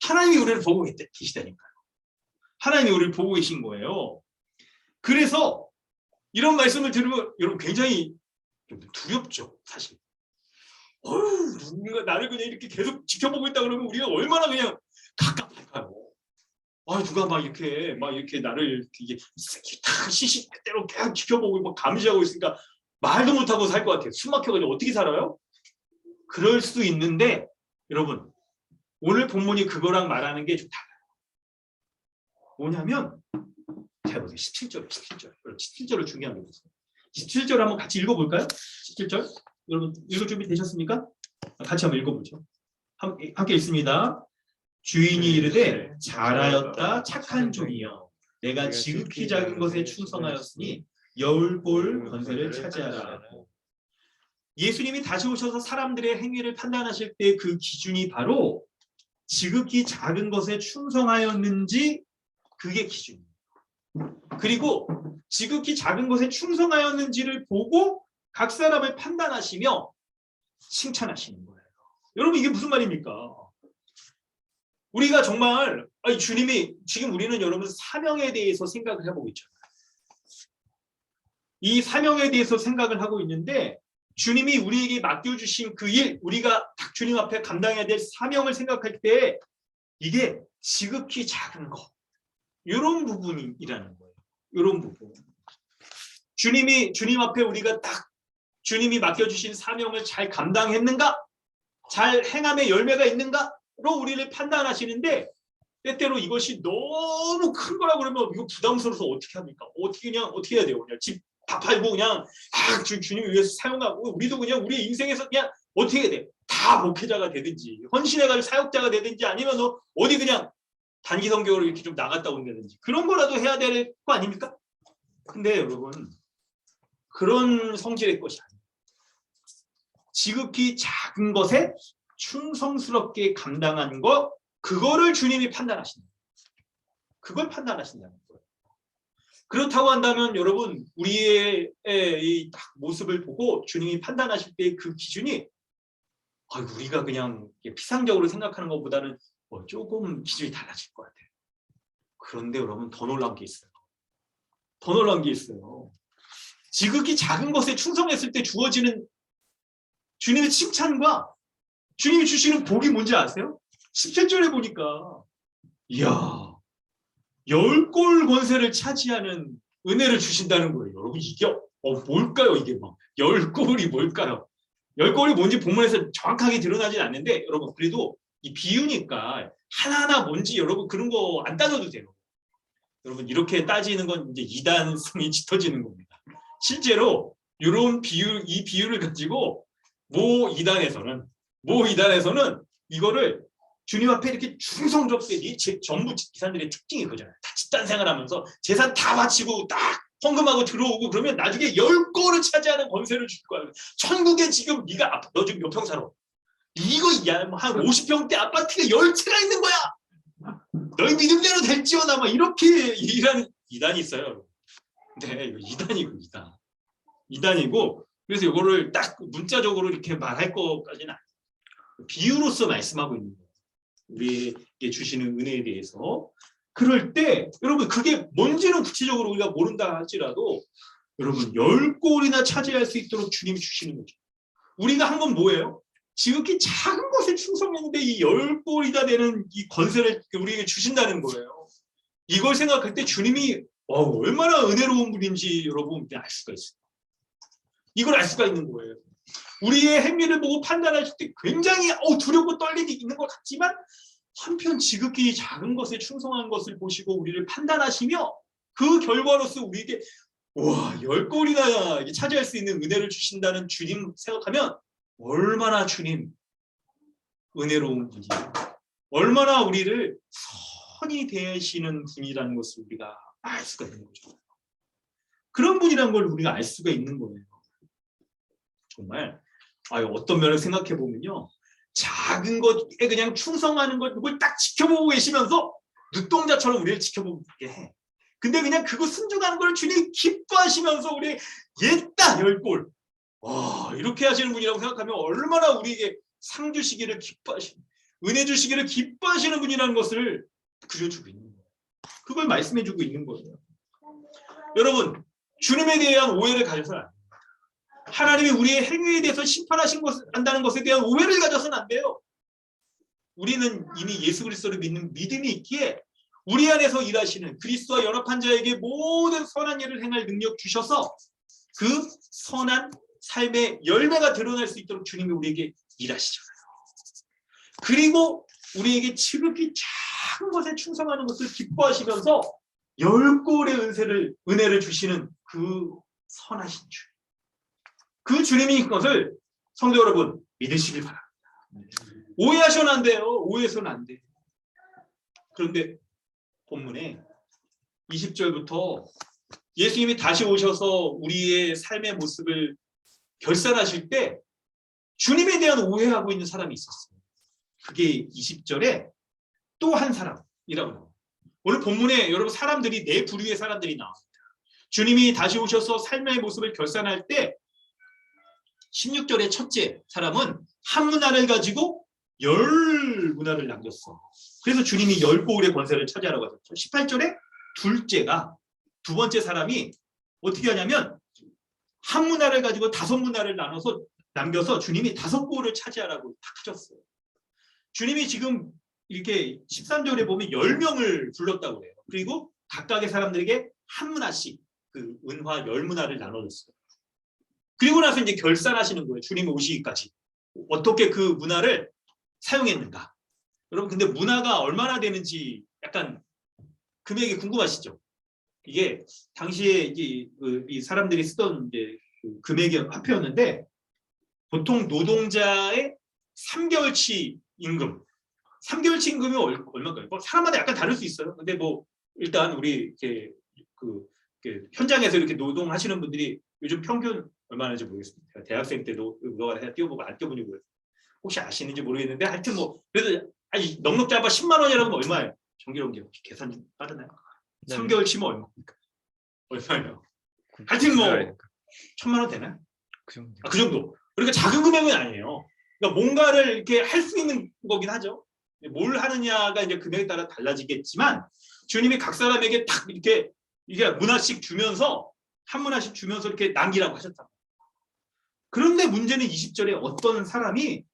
하나님이 우리를 보고 계시다니까요. 하나님이 우리를 보고 계신 거예요. 그래서 이런 말씀을 들으면 여러분 굉장히 두렵죠, 사실. 누군가 나를 그냥 이렇게 계속 지켜보고 있다 그러면 우리가 얼마나 그냥 갑갑할까요? 누가 막 이렇게 나를 이렇게 시시때때로 계속 지켜보고 막 감시하고 있으니까 말도 못하고 살 것 같아요. 숨 막혀가지고 어떻게 살아요? 그럴 수 있는데 여러분 오늘 본문이 그거랑 말하는 게 좀 달라요. 뭐냐면 잘 보세요. 17절을 중요한 게 있어요. 17절 한번 같이 읽어볼까요? 17절 여러분 읽을 준비 되셨습니까? 같이 한번 읽어보죠. 함께 읽습니다. 주인이 이르되 잘하였다 착한 종이여 내가 지극히 작은 것에 충성하였으니 여울볼 권세를 차지하라. 예수님이 다시 오셔서 사람들의 행위를 판단하실 때 그 기준이 바로 지극히 작은 것에 충성하였는지 그게 기준이에요. 그리고 지극히 작은 것에 충성하였는지를 보고 각 사람을 판단하시며 칭찬하시는 거예요. 여러분 이게 무슨 말입니까? 우리가 정말 주님이 지금 우리는 여러분 사명에 대해서 생각을 해보고 있잖아요. 이 사명에 대해서 생각을 하고 있는데 주님이 우리에게 맡겨주신 그 일, 우리가 딱 주님 앞에 감당해야 될 사명을 생각할 때 이게 지극히 작은 것, 이런 부분이라는 거예요. 이런 부분. 주님 앞에 우리가 딱 주님이 맡겨주신 사명을 잘 감당했는가? 잘 행함의 열매가 있는가로 우리를 판단하시는데 때때로 이것이 너무 큰 거라고 그러면 이거 부담스러워서 어떻게 합니까? 어떻게 해야 돼요? 그냥 집 다 팔고 그냥 주님을 위해서 사용하고 우리도 그냥 우리 인생에서 그냥 어떻게 해야 돼? 다 목회자가 되든지 헌신해가지고 사역자가 되든지 아니면 어디 그냥 단기 성경으로 이렇게 좀 나갔다 온다든지 그런 거라도 해야 될 거 아닙니까? 근데 여러분 그런 성질의 것이 아니에요. 지극히 작은 것에 충성스럽게 감당한 거, 그거를 주님이 판단하신다. 그걸 판단하신다는 거예요. 그렇다고 한다면 여러분, 우리의 이 딱 모습을 보고 주님이 판단하실 때 그 기준이 우리가 그냥 피상적으로 생각하는 것보다는 조금 기준이 달라질 것 같아요. 그런데 여러분, 더 놀라운 게 있어요. 더 놀라운 게 있어요. 지극히 작은 것에 충성했을 때 주어지는 주님의 칭찬과 주님이 주시는 복이 뭔지 아세요? 17절에 보니까 이야, 10골 권세를 차지하는 은혜를 주신다는 거예요. 여러분, 이게 뭘까요? 이게 막 10골이 뭘까요? 10골이 뭔지 본문에서 정확하게 드러나진 않는데 여러분, 그래도 이 비유니까 하나하나 뭔지 여러분 그런 거 안 따져도 돼요. 여러분, 이렇게 따지는 건 이제 이단성이 짙어지는 겁니다. 실제로 이런 이 비유를 가지고 모 이단에서는 이거를 주님 앞에 이렇게 충성스럽게, 전부 이 사람들의 특징이 그거잖아요. 다 집단 생활하면서 재산 다 바치고 딱 헌금하고 들어오고 그러면 나중에 10골을 차지하는 권세를 줄 거야. 천국에 지금 네가 너 지금 몇 평 살아? 이거 한 50평대 아파트가 10채가 있는 거야. 너희 믿음대로 될지어다. 막 이렇게 일하는 이단이 있어요. 네, 이거 이단이고, 그래서 이거를 딱 문자적으로 이렇게 말할 것까지는 아니에요. 비유로서 말씀하고 있는 거예요. 우리에게 주시는 은혜에 대해서. 그럴 때 여러분, 그게 뭔지는 구체적으로 우리가 모른다 할지라도 여러분, 10골이나 차지할 수 있도록 주님이 주시는 거죠. 우리가 한 건 뭐예요? 지극히 작은 것에 충성했는데 이 10골이나 되는 이 권세를 우리에게 주신다는 거예요. 이걸 생각할 때 주님이 얼마나 은혜로운 분인지 여러분 알 수가 있어요. 이걸 알 수가 있는 거예요. 우리의 행위를 보고 판단하실 때 굉장히 두렵고 떨림이 있는 것 같지만, 한편 지극히 작은 것에 충성한 것을 보시고 우리를 판단하시며 그 결과로서 우리에게 10골이나 차지할 수 있는 은혜를 주신다는 주님 생각하면 얼마나 주님 은혜로운 분이에요. 얼마나 우리를 선히 대하시는 분이라는 것을 우리가 알 수가 있는 거죠. 그런 분이라는 걸 우리가 알 수가 있는 거예요. 정말 어떤 면을 생각해 보면요, 작은 것에 그냥 충성하는 것, 그걸 딱 지켜보고 계시면서 눈동자처럼 우리를 지켜보게 해. 근데 그냥 그거 순종하는 걸 주님이 기뻐하시면서 우리 옛다 10골 이렇게 하시는 분이라고 생각하면 얼마나 우리에게 상 주시기를 기뻐하시는, 은혜 주시기를 기뻐하시는 분이라는 것을 그려주고 있는 거예요. 그걸 말씀해주고 있는 거예요. 여러분, 주님에 대한 오해를 가져서는 안 돼요. 하나님이 우리의 행위에 대해서 심판한다는 것에 대한 오해를 가져서는 안 돼요. 우리는 이미 예수 그리스도를 믿는 믿음이 있기에 우리 안에서 일하시는 그리스도와 연합한 자에게 모든 선한 일을 행할 능력 주셔서 그 선한 삶의 열매가 드러날 수 있도록 주님이 우리에게 일하시잖아요. 그리고 우리에게 지극히 작은 것에 충성하는 것을 기뻐하시면서 10골의 은혜를 주시는 그 선하신 주, 그 주님인 것을 성도 여러분 믿으시길 바랍니다. 오해하셔는 안 돼요. 오해해서는 안 돼요. 그런데 본문에 20절부터 예수님이 다시 오셔서 우리의 삶의 모습을 결산하실 때 주님에 대한 오해하고 있는 사람이 있었어요. 그게 20절에 또 한 사람이라고 나와요. 오늘 본문에 여러분 사람들이 네 부류의 사람들이 나옵니다. 주님이 다시 오셔서 삶의 모습을 결산할 때 16절의 첫째 사람은 한 문화를 가지고 10문화를 남겼어. 그래서 주님이 10골의 권세를 차지하라고 하셨죠. 18절에 둘째가, 두 번째 사람이 어떻게 하냐면 한 문화를 가지고 5문화를 나눠서 남겨서 주님이 5골을 차지하라고 딱 하셨어요. 주님이 지금 이렇게 13절에 보면 10명을 불렀다고 해요. 그리고 각각의 사람들에게 한 문화씩 그 은화 10문화를 나눠줬어요. 그리고 나서 이제 결산하시는 거예요. 주님 오시기까지 어떻게 그 문화를 사용했는가. 여러분, 근데 문화가 얼마나 되는지 약간 금액이 궁금하시죠? 이게 당시에 이 사람들이 쓰던 이제 그 금액의 화폐였는데 보통 노동자의 3개월치 임금, 3개월치 임금이 얼마일까요? 사람마다 약간 다를 수 있어요. 근데 일단 우리 이렇게 현장에서 이렇게 노동하시는 분들이 요즘 평균 얼마나인지 모르겠습니다. 대학생 때도 너가 띄워보고 안 띄워보니 모르겠어요. 혹시 아시는지 모르겠는데 하여튼 뭐 그래도 아니 넉넉 잡아 10만 원이라고 하면 얼마예요? 정기론기 혹시 계산 좀 빠르나요? 네. 3개월 치면 얼마입니까? 얼마예요? 하여튼 뭐 1,000만 원 되나요? 그 정도. 그 정도. 그러니까 작은 금액은 아니에요. 그러니까 뭔가를 이렇게 할 수 있는 거긴 하죠. 뭘 하느냐가 이제 금액에 따라 달라지겠지만 주님이 각 사람에게 딱 이렇게 이게 문화씩 주면서 한 문화씩 주면서 이렇게 남기라고 하셨다. 그런데 문제는 20절에 어떤 사람이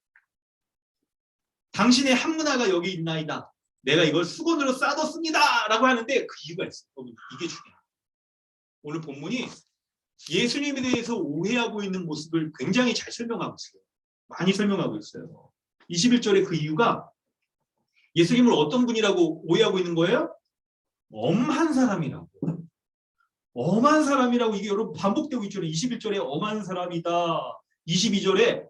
당신의 한 문화가 여기 있나이다. 내가 이걸 수건으로 싸뒀습니다. 라고 하는데 그 이유가 있어요. 이게 중요해요. 오늘 본문이 예수님에 대해서 오해하고 있는 모습을 굉장히 잘 설명하고 있어요. 많이 설명하고 있어요. 21절에 그 이유가 예수님을 어떤 분이라고 오해하고 있는 거예요? 엄한 사람이라고. 엄한 사람이라고 이게 여러분 반복되고 있죠. 21절에 엄한 사람이다. 22절에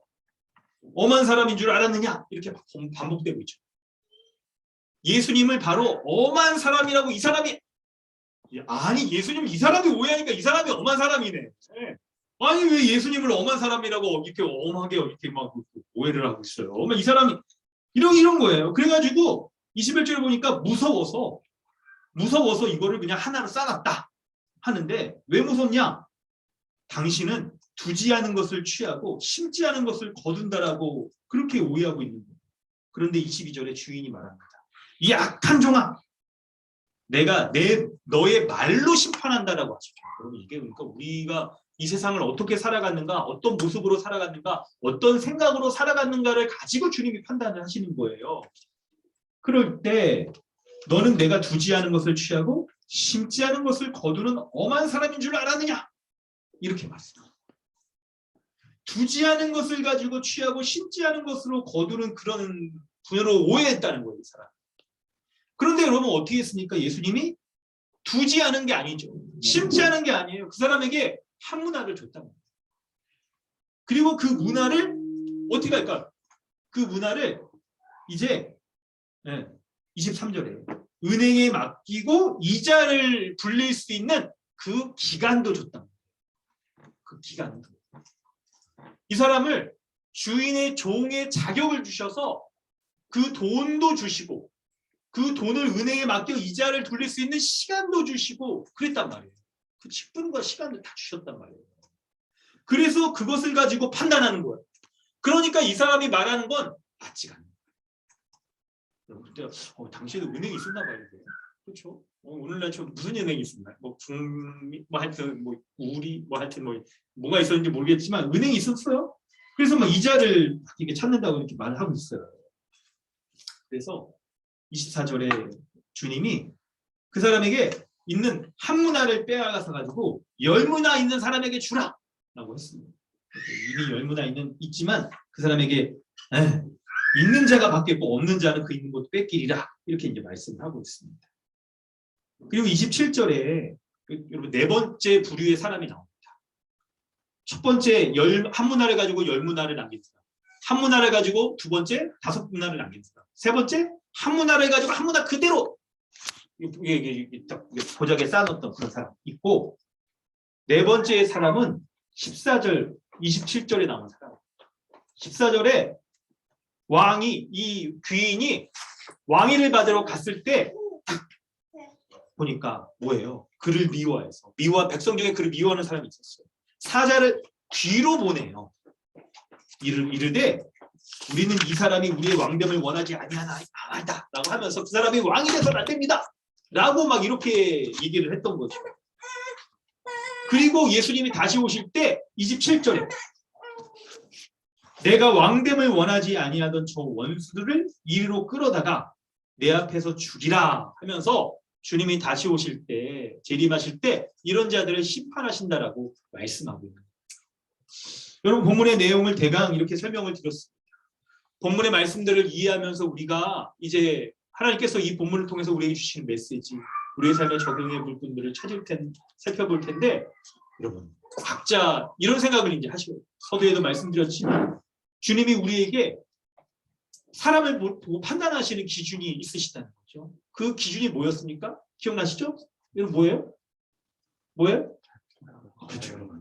엄한 사람인 줄 알았느냐? 이렇게 반복되고 있죠. 예수님을 바로 엄한 사람이라고 이 사람이 아니 예수님 이 사람이 오해하니까 이 사람이 엄한 사람이네. 아니 왜 예수님을 엄한 사람이라고 이렇게 엄하게 이렇게 막 오해를 하고 있어요. 이 사람이 이런 거예요. 그래가지고 21절에 보니까 무서워서 이거를 그냥 하나로 싸놨다 하는데 왜 무섭냐? 당신은 두지 않은 것을 취하고 심지 않은 것을 거둔다라고 그렇게 오해하고 있는 거예요. 그런데 22절에 주인이 말합니다. 이 악한 종아, 내가 너의 말로 심판한다라고 하시죠. 여러분 이게 그러니까 우리가 이 세상을 어떻게 살아갔는가, 어떤 모습으로 살아갔는가, 어떤 생각으로 살아갔는가를 가지고 주님이 판단을 하시는 거예요. 그럴 때 너는 내가 두지 않은 것을 취하고 심지 않은 것을 거두는 엄한 사람인 줄 알았느냐? 이렇게 말씀합니다. 두지 않은 것을 가지고 취하고 심지 않은 것으로 거두는 그런 분으로 오해했다는 거예요. 이 사람. 그런데 여러분 어떻게 했습니까? 예수님이 두지 않은 게 아니죠. 심지 않은 게 아니에요. 그 사람에게 한 문화를 줬단 말이에요. 그리고 그 문화를 어떻게 할까? 그 문화를 이제 23절에 은행에 맡기고 이자를 불릴 수 있는 그 기간도 줬단 말이에요. 그 기간도. 이 사람을 주인의 종의 자격을 주셔서 그 돈도 주시고 그 돈을 은행에 맡겨 이자를 돌릴 수 있는 시간도 주시고 그랬단 말이에요. 그 직분과 시간을 다 주셨단 말이에요. 그래서 그것을 가지고 판단하는 거예요. 그러니까 이 사람이 말하는 건 맞지가 않아요. 그때 당시에도 은행이 있었나 봐요. 그렇죠? 오늘날 좀 무슨 은행이 있었나? 뭐 하여튼 뭐 우리 뭐 하여튼 뭐가 있었는지 모르겠지만 은행이 있었어요. 그래서 막 이자를 이게 찾는다고 이렇게 말을 하고 있어요. 그래서 24절에 주님이 그 사람에게 있는 한 문화를 빼앗아서 가지고 10문화 있는 사람에게 주라 라고 했습니다. 이미 10문화 있지만 그 사람에게 있는 자가 받겠고 없는 자는 그 있는 것도 뺏기리라 이렇게 이제 말씀을 하고 있습니다. 그리고 27절에 여러분 네 번째 부류의 사람이 나옵니다. 첫 번째 한 문화를 가지고 10문화를 남긴 사람, 한 문화를 가지고 두 번째 5문화를 남긴 사람, 세 번째 한 문화를 가지고 한 문화 그대로 보자기에 쌓아놓던 그런 사람 있고 네 번째 사람은 14절 27절에 나온 사람. 14절에 이 귀인이 왕위를 받으러 갔을 때 보니까 뭐예요? 그를 미워해서 백성 중에 그를 미워하는 사람이 있었어요. 사자를 뒤로 보내요. 이르되 우리는 이 사람이 우리의 왕됨을 원하지 아니하다 라고 하면서 그 사람이 왕이 돼서는 안 됩니다 라고 막 이렇게 얘기를 했던 거죠. 그리고 예수님이 다시 오실 때 27절에 내가 왕됨을 원하지 아니하던 저 원수들을 이리로 끌어다가 내 앞에서 죽이라 하면서 주님이 다시 오실 때 재림하실 때 이런 자들을 심판하신다라고 말씀하고 있는 거예요. 여러분 본문의 내용을 대강 이렇게 설명을 드렸습니다. 본문의 말씀들을 이해하면서 우리가 이제 하나님께서 이 본문을 통해서 우리에게 주시는 메시지, 우리의 삶에 적용해 볼 분들을 살펴볼 텐데 여러분 각자 이런 생각을 이제 하시고 서두에도 말씀드렸지만 주님이 우리에게 사람을 보고 판단하시는 기준이 있으시다는 거죠. 그 기준이 뭐였습니까? 기억나시죠? 이건 뭐예요? 그렇죠, 여러분.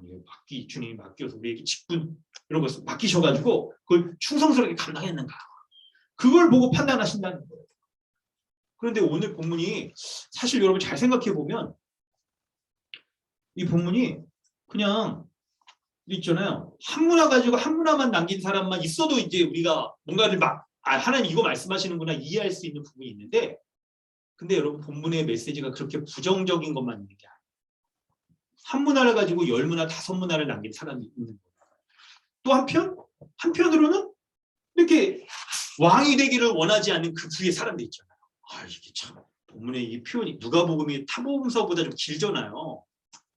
주님이 맡겨서 우리에게 직분, 이런 것을 맡기셔가지고 그걸 충성스럽게 감당했는가. 그걸 보고 판단하신다는 거예요. 그런데 오늘 본문이 사실 여러분 잘 생각해 보면 이 본문이 그냥 있잖아요. 한 문화 가지고 한 문화만 남긴 사람만 있어도 이제 우리가 뭔가를 하나님 이거 말씀하시는구나 이해할 수 있는 부분이 있는데, 근데 여러분 본문의 메시지가 그렇게 부정적인 것만 있는 게 아니에요. 한 문화를 가지고 10문화, 5문화를 남긴 사람이 있는 거예요. 또 한편으로는 이렇게 왕이 되기를 원하지 않는 그 부의 사람들 있잖아요. 이게 참 본문의 이 표현이 누가복음이 타복음서보다 좀 길잖아요.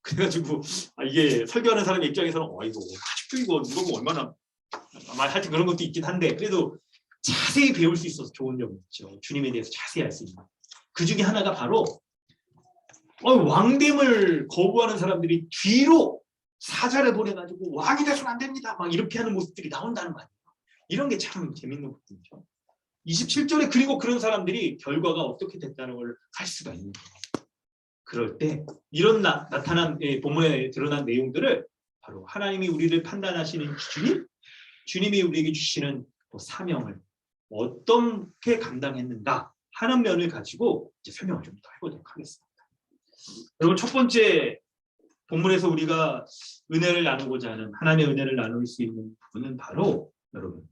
그래가지고 이게 설교하는 사람의 입장에서는 이거 아직도 이거 누가복음 얼마나 하여튼 그런 것도 있긴 한데, 그래도 자세히 배울 수 있어서 좋은 점이 있죠. 주님에 대해서 자세히 알 수 있는. 그 중에 하나가 바로 왕됨을 거부하는 사람들이 뒤로 사자를 보내가지고 왕이 돼서는 안 됩니다 막 이렇게 하는 모습들이 나온다는 거 아니에요. 이런 게 참 재밌는 부분이죠. 27절에 그리고 그런 사람들이 결과가 어떻게 됐다는 걸 알 수가 있는 거예요. 그럴 때 이런 나타난 본문에 드러난 내용들을 바로 하나님이 우리를 판단하시는 기준이 주님이 우리에게 주시는 사명을 어떻게 감당했는가 하는 면을 가지고 이제 설명을 좀 더 해보도록 하겠습니다. 여러분, 첫 번째 본문에서 우리가 은혜를 나누고자 하는 하나님의 은혜를 나눌 수 있는 부분은 바로 여러분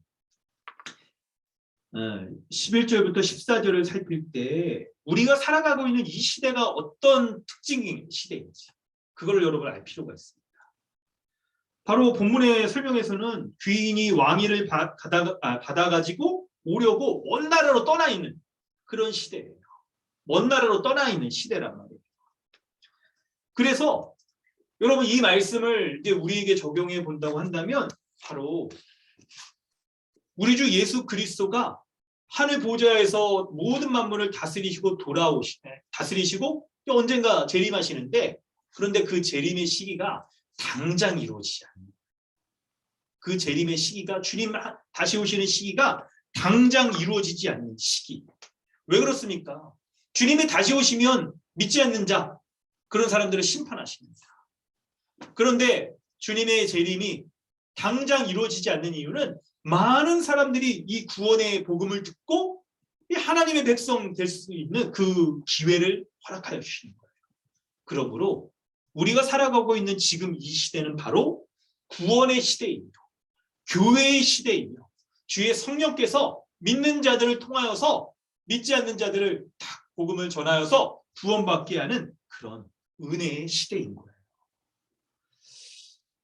11절부터 14절을 살필 때 우리가 살아가고 있는 이 시대가 어떤 특징의 시대인지 그걸 여러분 알 필요가 있습니다. 바로 본문의 설명에서는 귀인이 왕위를 받아가지고 오려고 먼 나라로 떠나 있는 그런 시대예요. 먼 나라로 떠나 있는 시대란 말이에요. 그래서 여러분 이 말씀을 이제 우리에게 적용해 본다고 한다면 바로 우리 주 예수 그리스도가 하늘 보좌에서 모든 만물을 다스리시고 다스리시고 언젠가 재림하시는데, 그런데 그 재림의 시기가 당장 이루어지지 않는, 그 재림의 시기가 주님 다시 오시는 시기가 당장 이루어지지 않는 시기. 왜 그렇습니까? 주님이 다시 오시면 믿지 않는 자, 그런 사람들을 심판하십니다. 그런데 주님의 재림이 당장 이루어지지 않는 이유는 많은 사람들이 이 구원의 복음을 듣고 이 하나님의 백성 될 수 있는 그 기회를 허락하여 주시는 거예요. 그러므로 우리가 살아가고 있는 지금 이 시대는 바로 구원의 시대이며 교회의 시대이며 주의 성령께서 믿는 자들을 통하여서 믿지 않는 자들을 다 복음을 전하여서 구원받게 하는 그런 은혜의 시대인 거예요.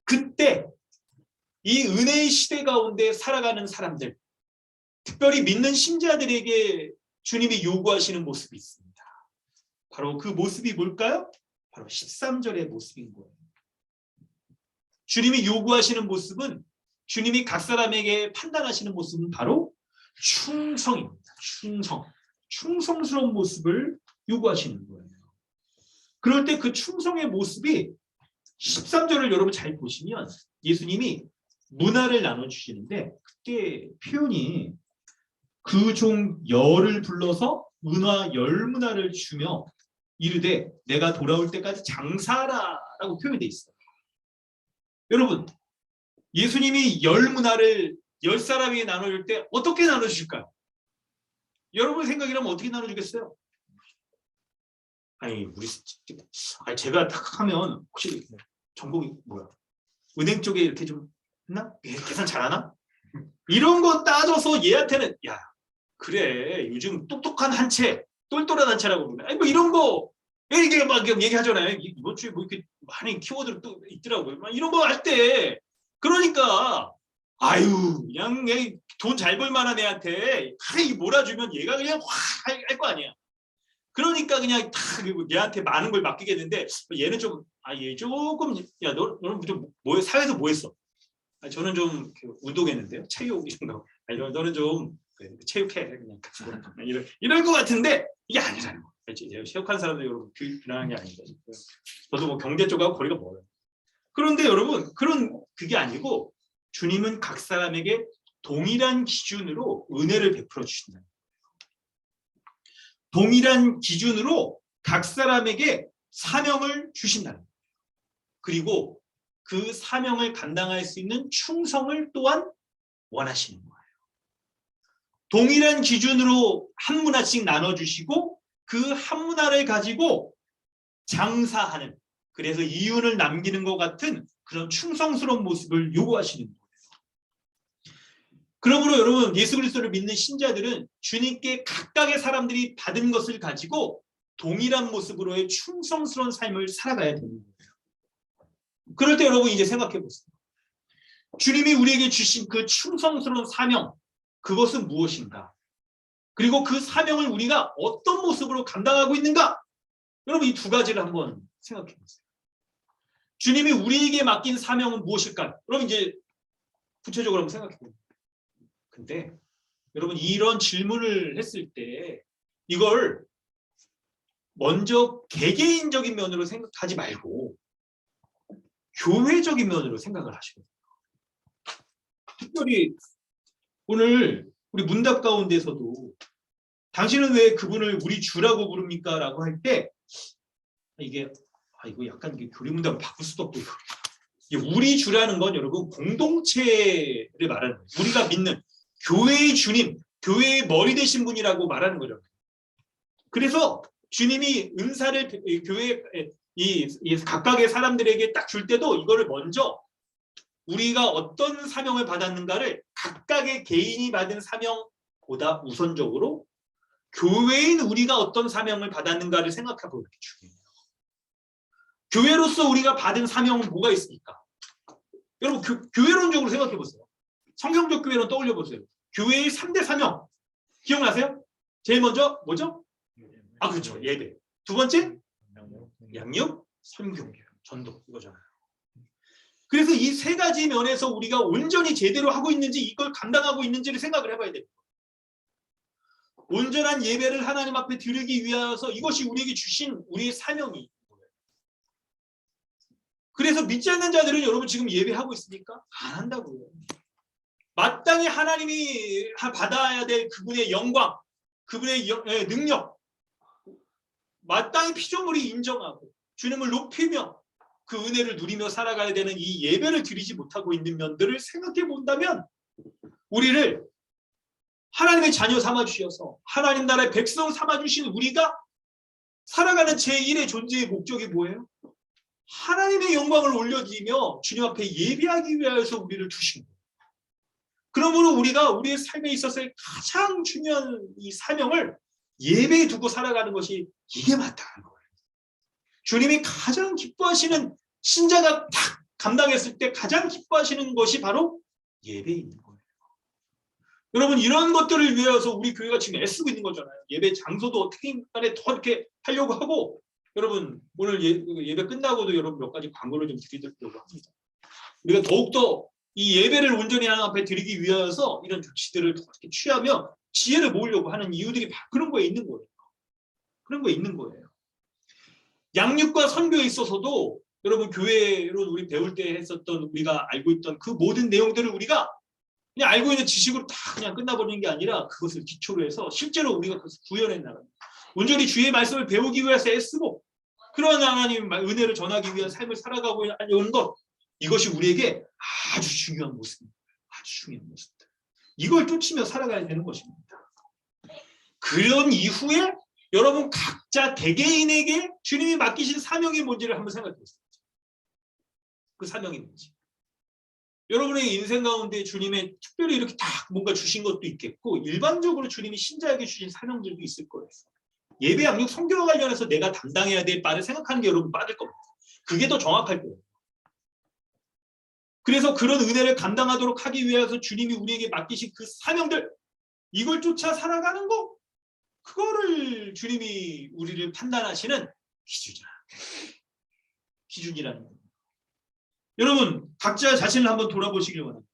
그때 이 은혜의 시대 가운데 살아가는 사람들, 특별히 믿는 신자들에게 주님이 요구하시는 모습이 있습니다. 바로 그 모습이 뭘까요? 바로 13절의 모습인 거예요. 주님이 요구하시는 모습은, 주님이 각 사람에게 판단하시는 모습은 바로 충성입니다. 충성스러운 모습을 요구하시는 거예요. 그럴 때 그 충성의 모습이 13절을 여러분 잘 보시면 예수님이 문화를 나눠주시는데, 그때 표현이 그 종 열을 불러서 은화 10문화를 주며 이르되 내가 돌아올 때까지 장사하라라고 표현되어 있어요. 여러분, 예수님이 10문화를 10사람에게 나눠줄 때 어떻게 나눠주실까요? 여러분 생각이라면 어떻게 나눠주겠어요? 제가 딱 하면 혹시 전공이 뭐야? 은행 쪽에 이렇게 좀 했나? 계산 잘하나? 이런 거 따져서 얘한테는 야 그래 요즘 똑똑한 한 채, 똘똘한 한 채라고 그러네. 뭐 이런 거 이게 막 얘기하잖아요. 이번 주에 뭐 이렇게 많이 키워드를 또 있더라고요. 막 이런 거 할 때 그러니까 그냥 돈 잘 벌 만한 애한테 몰아주면 얘가 그냥 확 할 거 아니야. 그러니까 그냥 다 얘한테 많은 걸 맡기겠는데 얘는 좀 얘 조금 너는 좀 사회에서 뭐 했어? 저는 좀 운동했는데요. 체육 이런 거. 너는 좀 체육해 그냥 이럴 것 같은데 이게 아니라는 거. 체육하는 사람들 여러분 비난하는 게 아닙니다. 저도 뭐 경제 쪽하고 거리가 멀어요. 그런데 여러분 그게 아니고 주님은 각 사람에게 동일한 기준으로 은혜를 베풀어 주신다. 동일한 기준으로 각 사람에게 사명을 주신다. 그리고 그 사명을 감당할 수 있는 충성을 또한 원하시는 거예요. 동일한 기준으로 한 문화씩 나눠주시고 그 한 문화를 가지고 장사하는, 그래서 이윤을 남기는 것 같은 그런 충성스러운 모습을 요구하시는 거예요. 그러므로 여러분, 예수 그리스도를 믿는 신자들은 주님께 각각의 사람들이 받은 것을 가지고 동일한 모습으로의 충성스러운 삶을 살아가야 되는 거예요. 그럴 때 여러분 이제 생각해 보세요. 주님이 우리에게 주신 그 충성스러운 사명, 그것은 무엇인가? 그리고 그 사명을 우리가 어떤 모습으로 감당하고 있는가? 여러분 이 두 가지를 한번 생각해 보세요. 주님이 우리에게 맡긴 사명은 무엇일까? 여러분 이제 구체적으로 한번 생각해 보세요. 근데 여러분 이런 질문을 했을 때 이걸 먼저 개개인적인 면으로 생각하지 말고 교회적인 면으로 생각을 하시거든요. 특별히 오늘 우리 문답 가운데서도 당신은 왜 그분을 우리 주라고 부릅니까? 라고 할 때 이게 이거 약간 교리문답을 바꿀 수도 없고 우리 주라는 건 여러분 공동체를 말하는 거예요. 우리가 믿는 교회의 주님, 교회의 머리 되신 분이라고 말하는 거죠. 그래서 주님이 은사를 교회 이 각각의 사람들에게 딱 줄 때도 이거를 먼저 우리가 어떤 사명을 받았는가를 각각의 개인이 받은 사명보다 우선적으로 교회인 우리가 어떤 사명을 받았는가를 생각하고 이렇게 중요해요. 교회로서 우리가 받은 사명은 뭐가 있습니까? 여러분 교회론적으로 생각해 보세요. 성경적 교회론 떠올려 보세요. 교회의 3대 사명 기억나세요? 제일 먼저 뭐죠? 그렇죠. 예배. 두 번째 양육, 선교, 전도 이거잖아요. 그래서 이 세 가지 면에서 우리가 온전히 제대로 하고 있는지 이걸 감당하고 있는지를 생각을 해봐야 됩니다. 온전한 예배를 하나님 앞에 드리기 위해서 이것이 우리에게 주신 우리의 사명이 거예요. 그래서 믿지 않는 자들은 여러분 지금 예배하고 있습니까? 안 한다고요. 마땅히 하나님이 받아야 될 그분의 영광, 그분의 능력, 마땅히 피조물이 인정하고 주님을 높이며 그 은혜를 누리며 살아가야 되는 이 예배를 드리지 못하고 있는 면들을 생각해 본다면 우리를 하나님의 자녀 삼아주셔서 하나님 나라의 백성 삼아주신 우리가 살아가는 제1의 존재의 목적이 뭐예요? 하나님의 영광을 올려드리며 주님 앞에 예배하기 위해서 우리를 두신 거예요. 그러므로 우리가 우리의 삶에 있어서의 가장 중요한 이 사명을 예배에 두고 살아가는 것이 이게 맞다는 거예요. 주님이 가장 기뻐하시는 신자가 딱 감당했을 때 가장 기뻐하시는 것이 바로 예배인 거예요. 여러분 이런 것들을 위해서 우리 교회가 지금 애쓰고 있는 거잖아요. 예배 장소도 어떻게 간에 더 이렇게 하려고 하고 여러분 오늘 예배 끝나고도 여러분 몇 가지 광고를 좀 드리려고 합니다. 우리가 더욱더 이 예배를 온전히 하나님 앞에 드리기 위해서 이런 조치들을 더 이렇게 취하며 지혜를 모으려고 하는 이유들이 그런 거에 있는 거예요. 그런 거에 있는 거예요. 양육과 선교에 있어서도 여러분 교회로 우리 배울 때 했었던 우리가 알고 있던 그 모든 내용들을 우리가 그냥 알고 있는 지식으로 다 그냥 끝나버리는 게 아니라 그것을 기초로 해서 실제로 우리가 그것을 구현해 나갑니다. 온전히 주의 말씀을 배우기 위해서 애쓰고 그런 하나님 은혜를 전하기 위한 삶을 살아가고 있는 것 이것이 우리에게 아주 중요한 모습입니다. 아주 중요한 모습입니다. 이걸 쫓으며 살아가야 되는 것입니다. 그런 이후에 여러분 각자 개개인에게 주님이 맡기신 사명이 뭔지를 한번 생각해 보세요. 그 사명이 뭔지. 여러분의 인생 가운데 주님의 특별히 이렇게 딱 뭔가 주신 것도 있겠고 일반적으로 주님이 신자에게 주신 사명들도 있을 거예요. 예배, 양육, 선교와 관련해서 내가 담당해야 될 바를 생각하는 게 여러분 빠질 겁니다. 그게 더 정확할 거예요. 그래서 그런 은혜를 감당하도록 하기 위해서 주님이 우리에게 맡기신 그 사명들 이걸 쫓아 살아가는 거 그거를 주님이 우리를 판단하시는 기준이라는 겁니다. 여러분 각자 자신을 한번 돌아보시길 원합니다.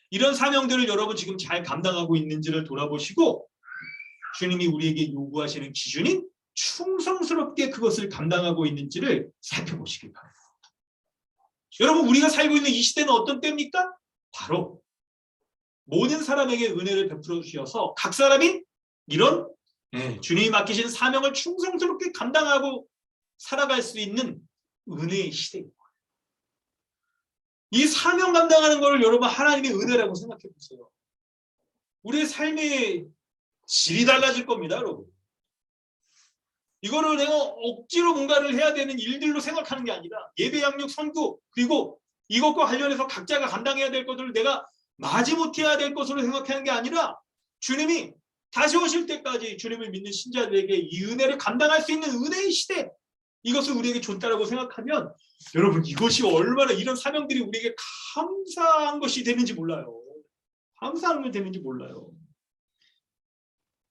이런 사명들을 여러분 지금 잘 감당하고 있는지를 돌아보시고 주님이 우리에게 요구하시는 기준인 충성스럽게 그것을 감당하고 있는지를 살펴보시길 바랍니다. 여러분 우리가 살고 있는 이 시대는 어떤 때입니까? 바로 모든 사람에게 은혜를 베풀어 주셔서 각 사람이 이런 주님이 맡기신 사명을 충성스럽게 감당하고 살아갈 수 있는 은혜의 시대입니다. 이 사명 감당하는 거를 여러분 하나님의 은혜라고 생각해 보세요. 우리의 삶의 질이 달라질 겁니다, 여러분. 이거를 내가 억지로 뭔가를 해야 되는 일들로 생각하는 게 아니라 예배, 양육, 선교, 그리고 이것과 관련해서 각자가 감당해야 될 것들을 내가 마지못해 해야 될 것으로 생각하는 게 아니라 주님이 다시 오실 때까지 주님을 믿는 신자들에게 이 은혜를 감당할 수 있는 은혜의 시대, 이것을 우리에게 줬다라고 생각하면 여러분 이것이 얼마나 이런 사명들이 우리에게 감사한 것이 되는지 몰라요. 감사한 게 되는지 몰라요.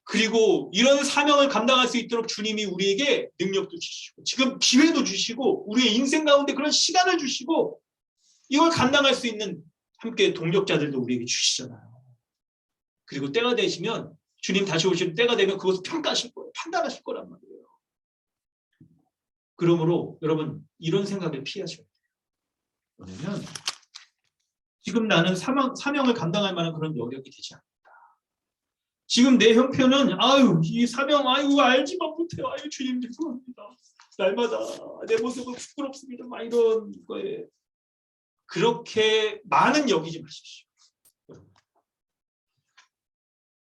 그리고 이런 사명을 감당할 수 있도록 주님이 우리에게 능력도 주시고 지금 기회도 주시고 우리의 인생 가운데 그런 시간을 주시고 이걸 감당할 수 있는 함께 동력자들도 우리에게 주시잖아요. 그리고 때가 되시면 주님 다시 오실 때가 되면 그것을 평가하실 거예요. 판단하실 거란 말이에요. 그러므로 여러분 이런 생각을 피하셔야 돼요. 왜냐면 지금 나는 사명을 감당할 만한 그런 여력이 되지 않는다. 지금 내 형편은 이 사명 알지만 못해요. 주님 죄송합니다. 날마다 내 모습은 부끄럽습니다. 막 이런 거에 그렇게 많은 여기지 마십시오.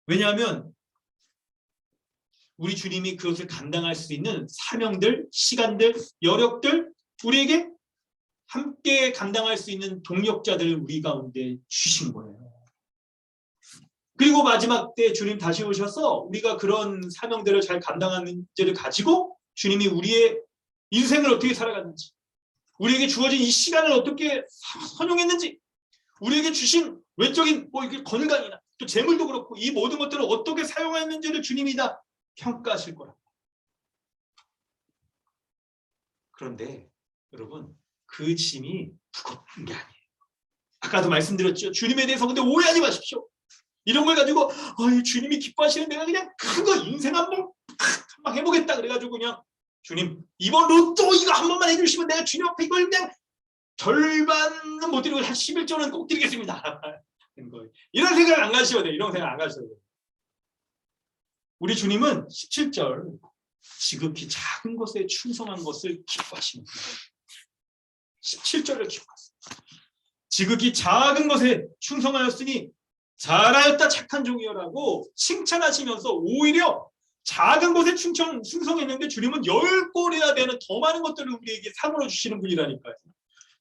왜냐하면 우리 주님이 그것을 감당할 수 있는 사명들, 시간들, 여력들 우리에게 함께 감당할 수 있는 동력자들을 우리 가운데 주신 거예요. 그리고 마지막 때 주님 다시 오셔서 우리가 그런 사명들을 잘 감당하는지를 가지고 주님이 우리의 인생을 어떻게 살아갔는지, 우리에게 주어진 이 시간을 어떻게 선용했는지, 우리에게 주신 외적인 이게 건강이나 또 재물도 그렇고 이 모든 것들을 어떻게 사용했는지를 주님이 다 평가하실 거라. 그런데 여러분 그 짐이 무겁은 게 아니에요. 아까도 말씀드렸죠. 주님에 대해서 근데 오해하지 마십시오. 이런 걸 가지고 주님이 기뻐하시는 내가 그냥 큰 거 인생 한번 해보겠다 그래가지고 그냥 주님 이번 로또 이거 한 번만 해주시면 내가 주님 앞에 이걸 그냥 절반은 못 드리고 한 11조는 꼭 드리겠습니다. 이런 생각 안 가셔야 돼요. 이런 생각 안 가셔야 돼요. 우리 주님은 17절 지극히 작은 것에 충성한 것을 기뻐하시는 거예요. 17절을 기뻐하세요. 지극히 작은 것에 충성하였으니 잘하였다 착한 종이여라고 칭찬하시면서 오히려 작은 것에 충성했는데 주님은 10꼴이나 되는 더 많은 것들을 우리에게 상으로 주시는 분이라니까요.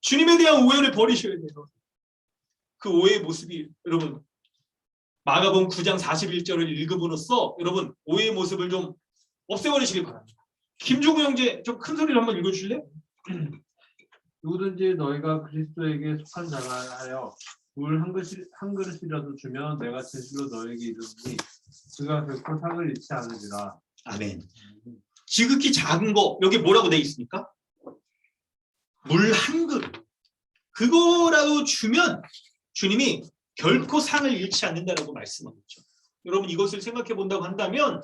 주님에 대한 오해를 버리셔야 돼요. 그 오해의 모습이 여러분 마가복음 9장 41절을 읽음으로써 여러분 오해의 모습을 좀 없애버리시길 바랍니다. 김종우 형제 좀 큰 소리로 한번 읽어주실래요? 누구든지 너희가 그리스도에게 속한 자라 하여 물 한 그릇이라도 주면 내가 진실로 너에게 이르노니 그가 결코 상을 잃지 않으리라. 아멘. 지극히 작은 거 여기 뭐라고 돼 있습니까? 물 한 그릇. 그거라도 주면 주님이 결코 상을 잃지 않는다라고 말씀하고 있죠. 여러분 이것을 생각해 본다고 한다면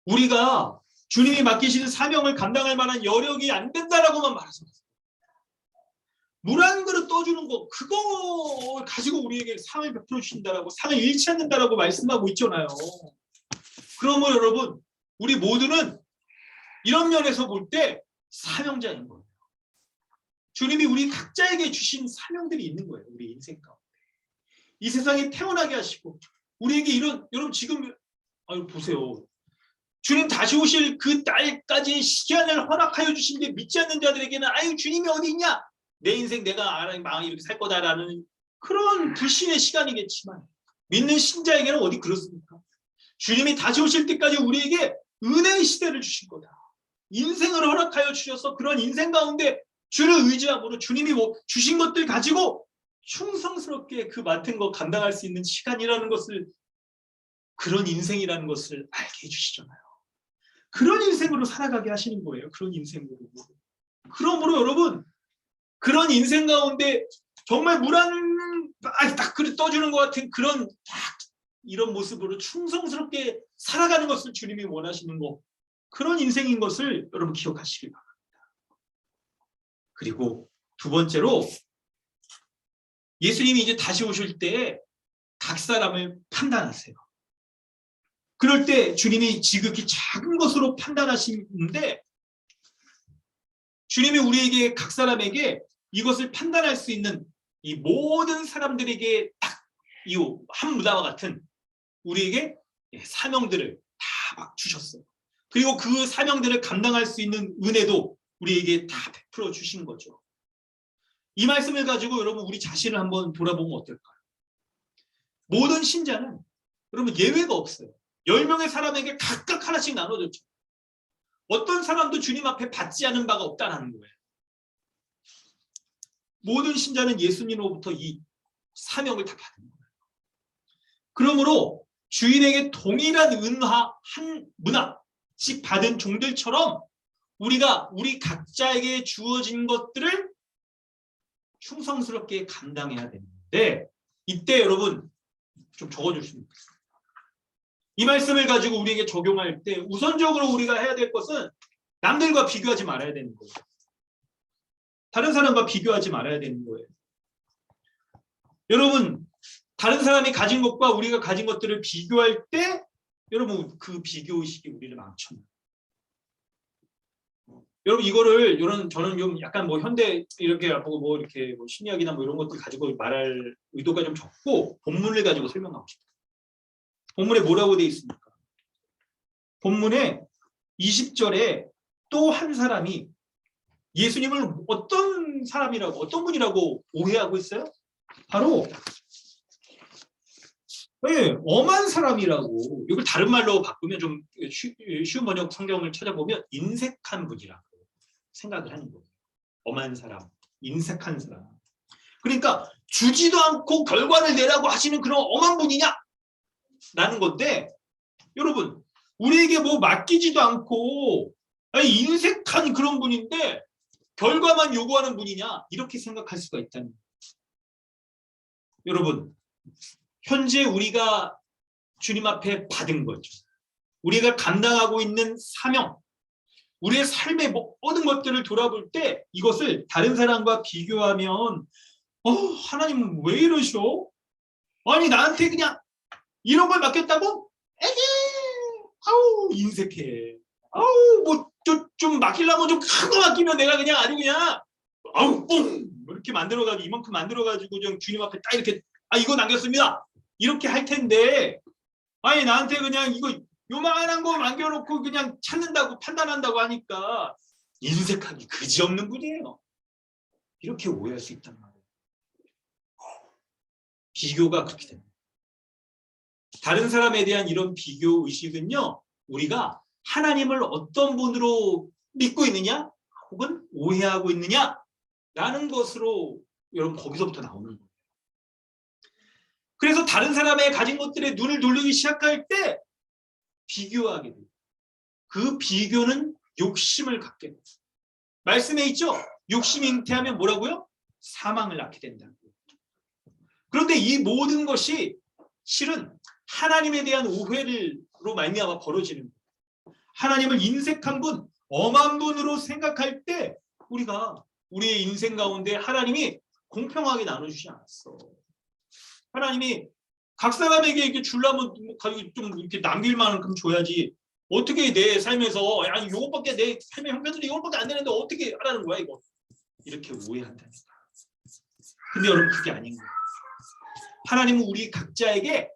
우리가 주님이 맡기시는 사명을 감당할 만한 여력이 안 된다라고만 말해서 물 한 그릇 떠주는 거 그거 가지고 우리에게 상을 베풀어 주신다라고 상을 잃지 않는다라고 말씀하고 있잖아요. 그러면 여러분 우리 모두는 이런 면에서 볼 때 사명자인 거예요. 주님이 우리 각자에게 주신 사명들이 있는 거예요. 우리 인생 가운데. 이 세상에 태어나게 하시고 우리에게 이런 여러분 지금 보세요. 주님 다시 오실 그 날까지 시간을 허락하여 주신 게 믿지 않는 자들에게는 주님이 어디 있냐? 내 인생 내가 망 이렇게 살 거다라는 그런 불신의 시간이겠지만 믿는 신자에게는 어디 그렇습니까? 주님이 다시 오실 때까지 우리에게 은혜의 시대를 주실 거다. 인생을 허락하여 주셔서 그런 인생 가운데 주를 의지함으로 주님이 주신 것들 가지고 충성스럽게 그 맡은 거 감당할 수 있는 시간이라는 것을 그런 인생이라는 것을 알게 해주시잖아요. 그런 인생으로 살아가게 하시는 거예요. 그런 인생으로. 그러므로 여러분 그런 인생 가운데 정말 물 딱 그릇 떠주는 것 같은 그런 딱 이런 모습으로 충성스럽게 살아가는 것을 주님이 원하시는 거 그런 인생인 것을 여러분 기억하시길 바랍니다. 그리고 두 번째로 예수님이 이제 다시 오실 때 각 사람을 판단하세요. 그럴 때 주님이 지극히 작은 것으로 판단하시는데 주님이 우리에게 각 사람에게 이것을 판단할 수 있는 이 모든 사람들에게 딱 이 한 무다와 같은 우리에게 사명들을 다 막 주셨어요. 그리고 그 사명들을 감당할 수 있는 은혜도 우리에게 다 베풀어 주신 거죠. 이 말씀을 가지고 여러분 우리 자신을 한번 돌아보면 어떨까요? 모든 신자는 여러분 예외가 없어요. 10명의 사람에게 각각 하나씩 나눠졌죠. 어떤 사람도 주님 앞에 받지 않은 바가 없다는 거예요. 모든 신자는 예수님으로부터 이 사명을 다 받은 거예요. 그러므로 주인에게 동일한 은화 한 문화씩 받은 종들처럼 우리가 우리 각자에게 주어진 것들을 충성스럽게 감당해야 되는데, 이때 여러분 좀 적어주시면 좋겠습니다. 이 말씀을 가지고 우리에게 적용할 때 우선적으로 우리가 해야 될 것은 남들과 비교하지 말아야 되는 거예요. 다른 사람과 비교하지 말아야 되는 거예요. 여러분, 다른 사람이 가진 것과 우리가 가진 것들을 비교할 때 여러분 그 비교의식이 우리를 망쳐요. 여러분 이거를 저는 좀 약간 뭐 현대 이렇게 뭐 이렇게 뭐 심리학이나 뭐 이런 것들 가지고 말할 의도가 좀 적고 본문을 가지고 설명하고 싶어요. 본문에 뭐라고 되어 있습니까? 본문에 20절에 또 한 사람이 예수님을 어떤 사람이라고 어떤 분이라고 오해하고 있어요? 바로 엄한 사람이라고. 이걸 다른 말로 바꾸면 좀 쉬운 번역 성경을 찾아보면 인색한 분이라고 생각을 하는 거예요. 엄한 사람, 인색한 사람. 그러니까 주지도 않고 결과를 내라고 하시는 그런 엄한 분이냐? 라는 건데, 여러분 우리에게 뭐 맡기지도 않고 인색한 그런 분인데 결과만 요구하는 분이냐? 이렇게 생각할 수가 있다는 거예요. 여러분 현재 우리가 주님 앞에 받은 거죠. 우리가 감당하고 있는 사명, 우리의 삶의 모든 것들을 돌아볼 때 이것을 다른 사람과 비교하면 하나님은 왜 이러셔? 아니 나한테 그냥 이런 걸 맡겼다고? 에게 아우 인색해. 아우 뭐 좀 맡기려면 좀 큰 거 맡기면 내가 그냥 아주 그냥 아우 뿡 이렇게 만들어가지고 이만큼 만들어가지고 좀 주님 앞에 딱 이렇게 이거 남겼습니다. 이렇게 할 텐데 아니 나한테 그냥 이거 요만한 거 남겨놓고 그냥 찾는다고 판단한다고 하니까 인색하기 그지없는 분이에요. 이렇게 오해할 수 있단 말이에요. 비교가 그렇게 됩니다. 다른 사람에 대한 이런 비교 의식은요, 우리가 하나님을 어떤 분으로 믿고 있느냐 혹은 오해하고 있느냐라는 것으로 여러분 거기서부터 나오는 거예요. 그래서 다른 사람의 가진 것들에 눈을 돌리기 시작할 때 비교하게 돼요. 그 비교는 욕심을 갖게 돼요. 말씀에 있죠? 욕심이 잉태하면 뭐라고요? 사망을 낳게 된다고요. 그런데 이 모든 것이 실은 하나님에 대한 오해로 말미암아 벌어지는 거예요. 하나님을 인색한 분, 엄한 분으로 생각할 때 우리가 우리의 인생 가운데 하나님이 공평하게 나눠주지 않았어. 하나님이 각 사람에게 이렇게 주려면 좀 이렇게 남길 만큼 줘야지. 어떻게 내 삶에서 아니 이것밖에 내 삶의 형편들이 이것밖에 안 되는데 어떻게 하라는 거야 이거. 이렇게 오해한다니까. 근데 여러분 그게 아닌 거예요. 하나님은 우리 각자에게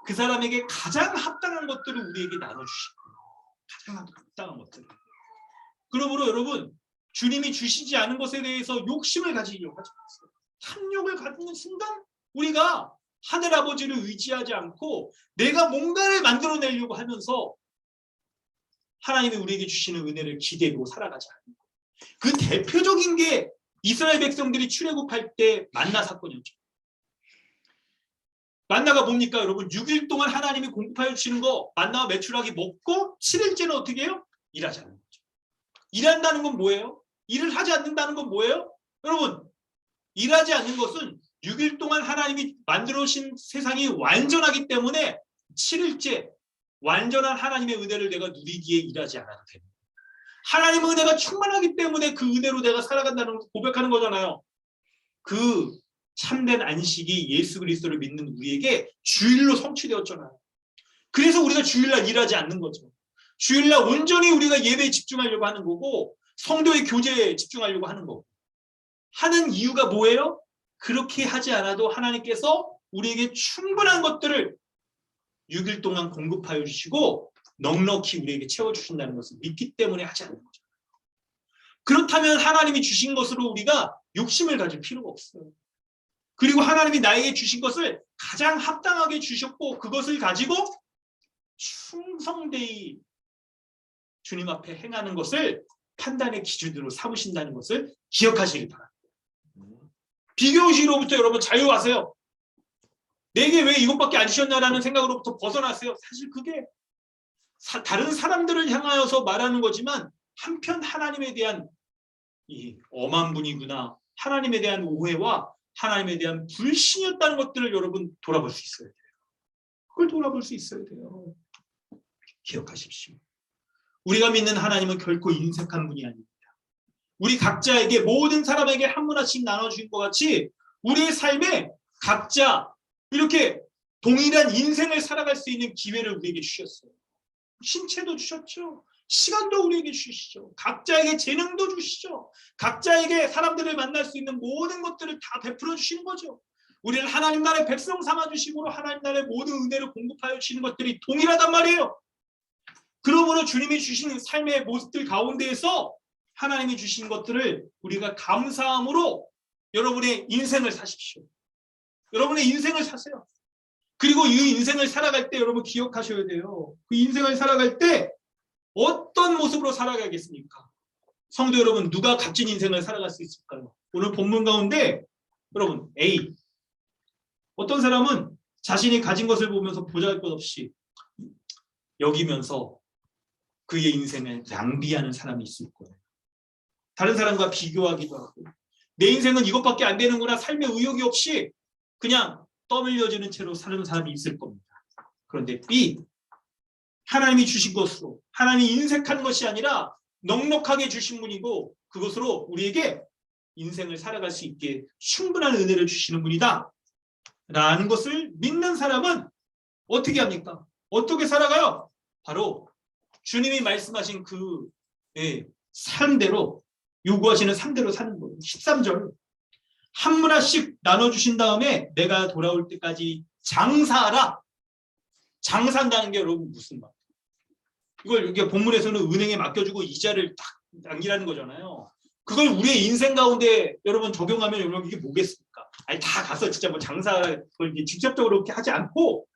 그 사람에게 가장 합당한 것들을 우리에게 나눠주시고 가장 합당한 것들을. 그러므로 여러분 주님이 주시지 않은 것에 대해서 욕심을 가지려고 하지 마세요. 탐욕을 갖는 순간 우리가 하늘 아버지를 의지하지 않고 내가 뭔가를 만들어내려고 하면서 하나님이 우리에게 주시는 은혜를 기대고 살아가지 않는 거예요. 그 대표적인 게 이스라엘 백성들이 출애굽할 때 만나 사건이었죠. 만나가 뭡니까 여러분? 6일 동안 하나님이 공급하여 주시는 거 만나와 메추라기 먹고 7일째는 어떻게 해요? 일하지 않는 거죠. 일한다는 건 뭐예요? 일을 하지 않는다는 건 뭐예요? 여러분 일하지 않는 것은 6일 동안 하나님이 만들어 주신 세상이 완전하기 때문에 7일째 완전한 하나님의 은혜를 내가 누리기에 일하지 않아도 됩니다. 하나님의 은혜가 충만하기 때문에 그 은혜로 내가 살아간다는 걸 고백하는 거잖아요. 그 참된 안식이 예수 그리스도를 믿는 우리에게 주일로 성취되었잖아요. 그래서 우리가 주일날 일하지 않는 거죠. 주일날 온전히 우리가 예배에 집중하려고 하는 거고 성도의 교제에 집중하려고 하는 거고. 하는 이유가 뭐예요? 그렇게 하지 않아도 하나님께서 우리에게 충분한 것들을 6일 동안 공급하여 주시고 넉넉히 우리에게 채워주신다는 것을 믿기 때문에 하지 않는 거죠. 그렇다면 하나님이 주신 것으로 우리가 욕심을 가질 필요가 없어요. 그리고 하나님이 나에게 주신 것을 가장 합당하게 주셨고 그것을 가지고 충성되이 주님 앞에 행하는 것을 판단의 기준으로 삼으신다는 것을 기억하시기 바랍니다. 비교의식으로부터 여러분 자유하세요. 내게 왜 이것밖에 안 주셨냐라는 생각으로부터 벗어나세요. 사실 그게 다른 사람들을 향하여서 말하는 거지만 한편 하나님에 대한 이 엄한 분이구나, 하나님에 대한 오해와 하나님에 대한 불신이었다는 것들을 여러분 돌아볼 수 있어야 돼요. 그걸 돌아볼 수 있어야 돼요. 기억하십시오. 우리가 믿는 하나님은 결코 인색한 분이 아닙니다. 우리 각자에게 모든 사람에게 한 문화씩 나눠주신 것 같이 우리의 삶에 각자 이렇게 동일한 인생을 살아갈 수 있는 기회를 우리에게 주셨어요. 신체도 주셨죠. 시간도 우리에게 주시죠. 각자에게 재능도 주시죠. 각자에게 사람들을 만날 수 있는 모든 것들을 다 베풀어 주시는 거죠. 우리를 하나님 나라의 백성 삼아 주심으로 하나님 나라의 모든 은혜를 공급하여 주시는 것들이 동일하단 말이에요. 그러므로 주님이 주신 삶의 모습들 가운데에서 하나님이 주신 것들을 우리가 감사함으로 여러분의 인생을 사십시오. 여러분의 인생을 사세요. 그리고 이 인생을 살아갈 때 여러분 기억하셔야 돼요. 그 인생을 살아갈 때 어떤 모습으로 살아가겠습니까? 성도 여러분, 누가 값진 인생을 살아갈 수 있을까요? 오늘 본문 가운데 여러분 A, 어떤 사람은 자신이 가진 것을 보면서 보잘것없이 여기면서 그의 인생을 낭비하는 사람이 있을 거예요. 다른 사람과 비교하기도 하고 내 인생은 이것밖에 안 되는구나, 삶의 의욕이 없이 그냥 떠밀려지는 채로 사는 사람이 있을 겁니다. 그런데 B, 하나님이 주신 것으로 하나님이 인색한 것이 아니라 넉넉하게 주신 분이고 그것으로 우리에게 인생을 살아갈 수 있게 충분한 은혜를 주시는 분이다 라는 것을 믿는 사람은 어떻게 합니까? 어떻게 살아가요? 바로 주님이 말씀하신 그 삶대로, 요구하시는 삶대로 사는 거예요. 13절, 한 문화씩 나눠주신 다음에 내가 돌아올 때까지 장사하라. 장사한다는 게 여러분 무슨 말? 이걸 이게 본문에서는 은행에 맡겨주고 이자를 딱 남기라는 거잖아요. 그걸 우리의 인생 가운데 여러분 적용하면 여러분 이게 뭐겠습니까? 아니 다 가서 진짜 뭐 장사를 직접적으로 그렇게 하지 않고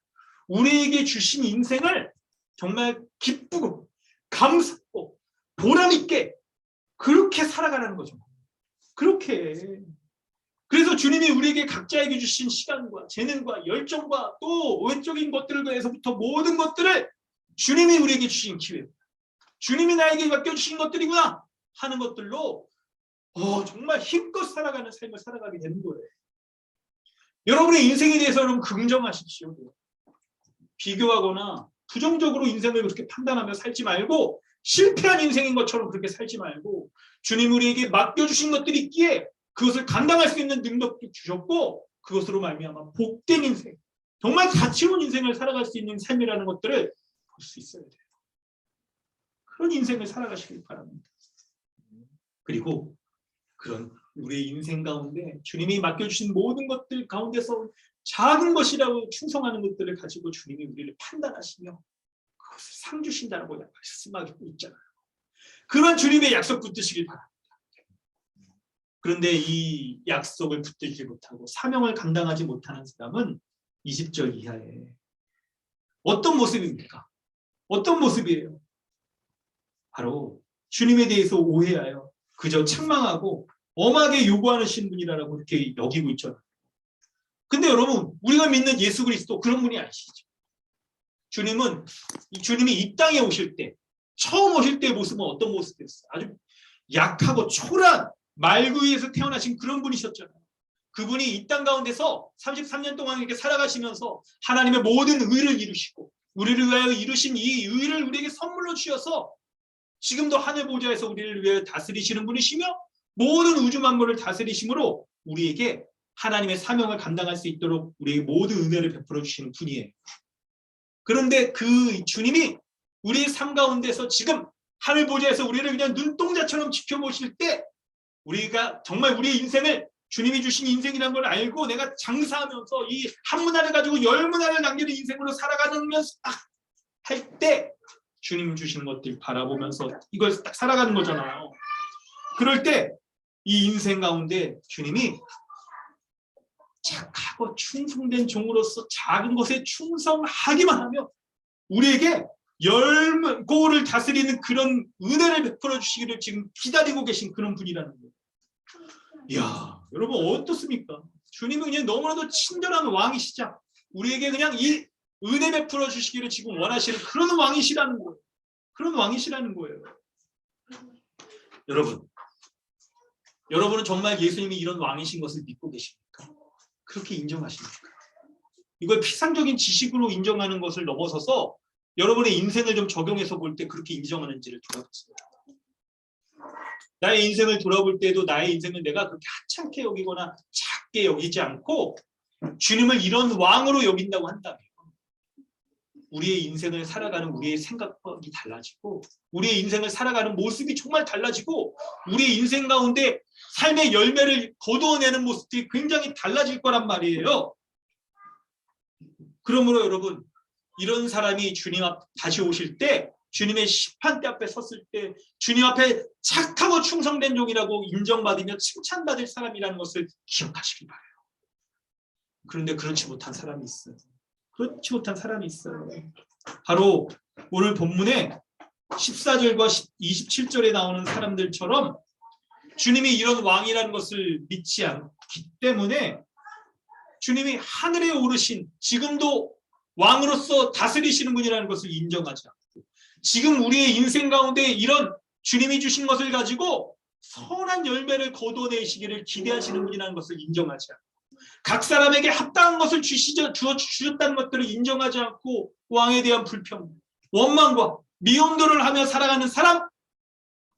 우리에게 주신 인생을 정말 기쁘고 감사하고 보람있게 그렇게 살아가라는 거죠. 그렇게. 그래서 주님이 우리에게 각자에게 주신 시간과 재능과 열정과 또 외적인 것들에서부터 모든 것들을 주님이 우리에게 주신 기회입니다. 주님이 나에게 맡겨주신 것들이구나 하는 것들로 정말 힘껏 살아가는 삶을 살아가게 되는 거예요. 여러분의 인생에 대해서 여러분 긍정하십시오. 비교하거나 부정적으로 인생을 그렇게 판단하며 살지 말고 실패한 인생인 것처럼 그렇게 살지 말고 주님 우리에게 맡겨주신 것들이 있기에 그것을 감당할 수 있는 능력도 주셨고 그것으로 말미암아 복된 인생, 정말 가치로운 인생을 살아갈 수 있는 삶이라는 것들을 볼 수 있어야 돼요. 그런 인생을 살아가시길 바랍니다. 그리고 그런 우리의 인생 가운데 주님이 맡겨주신 모든 것들 가운데서 작은 것이라고 충성하는 것들을 가지고 주님이 우리를 판단하시며 그것을 상 주신다고 말씀하고 있잖아요. 그런 주님의 약속 붙드시길 바랍니다. 그런데 이 약속을 붙들지 못하고 사명을 감당하지 못하는 사람은 20절 이하에 어떤 모습입니까? 어떤 모습이에요? 바로 주님에 대해서 오해하여 그저 책망하고 엄하게 요구하시는 분이라고 이렇게 여기고 있잖아요. 근데 여러분 우리가 믿는 예수 그리스도 그런 분이 아니시죠. 주님이 이 땅에 오실 때 처음 오실 때의 모습은 어떤 모습이었어요? 아주 약하고 초라한 말구이에서 태어나신 그런 분이셨잖아요. 그분이 이 땅 가운데서 33년 동안 이렇게 살아가시면서 하나님의 모든 의를 이루시고 우리를 위하여 이루신 이 의를 우리에게 선물로 주셔서 지금도 하늘 보좌에서 우리를 위하여 다스리시는 분이시며 모든 우주 만물을 다스리심으로 우리에게 하나님의 사명을 감당할 수 있도록 우리에게 모든 은혜를 베풀어 주시는 분이에요. 그런데 그 주님이 우리의 삶 가운데서 지금 하늘 보좌에서 우리를 그냥 눈동자처럼 지켜보실 때 우리가 정말 우리의 인생을 주님이 주신 인생이라는 걸 알고 내가 장사하면서 이 한 문화를 가지고 10문화를 남기는 인생으로 살아가면서 딱 할 때 주님 주신 것들 바라보면서 이걸 딱 살아가는 거잖아요. 그럴 때 이 인생 가운데 주님이 착하고 충성된 종으로서 작은 것에 충성하기만 하면 우리에게 열고를 다스리는 그런 은혜를 베풀어 주시기를 지금 기다리고 계신 그런 분이라는 거예요. 이야, 여러분 어떻습니까? 주님은 그냥 너무나도 친절한 왕이시자 우리에게 그냥 이 은혜 베풀어 주시기를 지금 원하시는 그런 왕이시라는 거예요. 그런 왕이시라는 거예요. 여러분은 정말 예수님이 이런 왕이신 것을 믿고 계십니까? 그렇게 인정하십니까? 이걸 피상적인 지식으로 인정하는 것을 넘어서서 여러분의 인생을 좀 적용해서 볼 때 그렇게 인정하는지를 돌아보세요. 나의 인생을 돌아볼 때도 나의 인생을 내가 그렇게 하찮게 여기거나 작게 여기지 않고 주님을 이런 왕으로 여긴다고 한다면 우리의 인생을 살아가는 우리의 생각이 달라지고 우리의 인생을 살아가는 모습이 정말 달라지고 우리의 인생 가운데 삶의 열매를 거두어내는 모습들이 굉장히 달라질 거란 말이에요. 그러므로 여러분 이런 사람이 주님 앞 다시 오실 때 주님의 심판대 앞에 섰을 때 주님 앞에 착하고 충성된 종이라고 인정받으며 칭찬받을 사람이라는 것을 기억하시기 바라요. 그런데 그렇지 못한 사람이 있어요. 그렇지 못한 사람이 있어요. 바로 오늘 본문에 14절과 27절에 나오는 사람들처럼 주님이 이런 왕이라는 것을 믿지 않기 때문에 주님이 하늘에 오르신 지금도 왕으로서 다스리시는 분이라는 것을 인정하지 않고 지금 우리의 인생 가운데 이런 주님이 주신 것을 가지고 선한 열매를 거둬내시기를 기대하시는 분이라는 것을 인정하지 않고 각 사람에게 합당한 것을 주셨다는 것들을 인정하지 않고 왕에 대한 불평, 원망과 미움들을 하며 살아가는 사람,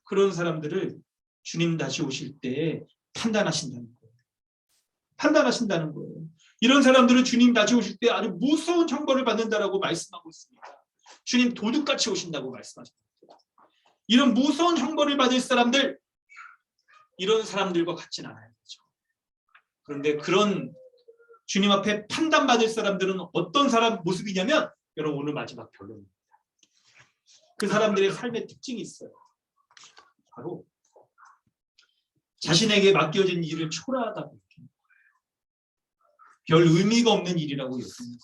그런 사람들을 주님 다시 오실 때 판단하신다는 거예요. 판단하신다는 거예요. 이런 사람들은 주님 다시 오실 때 아주 무서운 형벌을 받는다라고 말씀하고 있습니다. 주님 도둑같이 오신다고 말씀하십니다. 이런 무서운 형벌을 받을 사람들, 이런 사람들과 같진 않아요. 그런데 그런 주님 앞에 판단받을 사람들은 어떤 사람 모습이냐면 여러분 오늘 마지막 결론입니다. 그 사람들의 삶의 특징이 있어요. 바로 자신에게 맡겨진 일을 초라하다고 여기는 거예요. 별 의미가 없는 일이라고 여기는 거예요.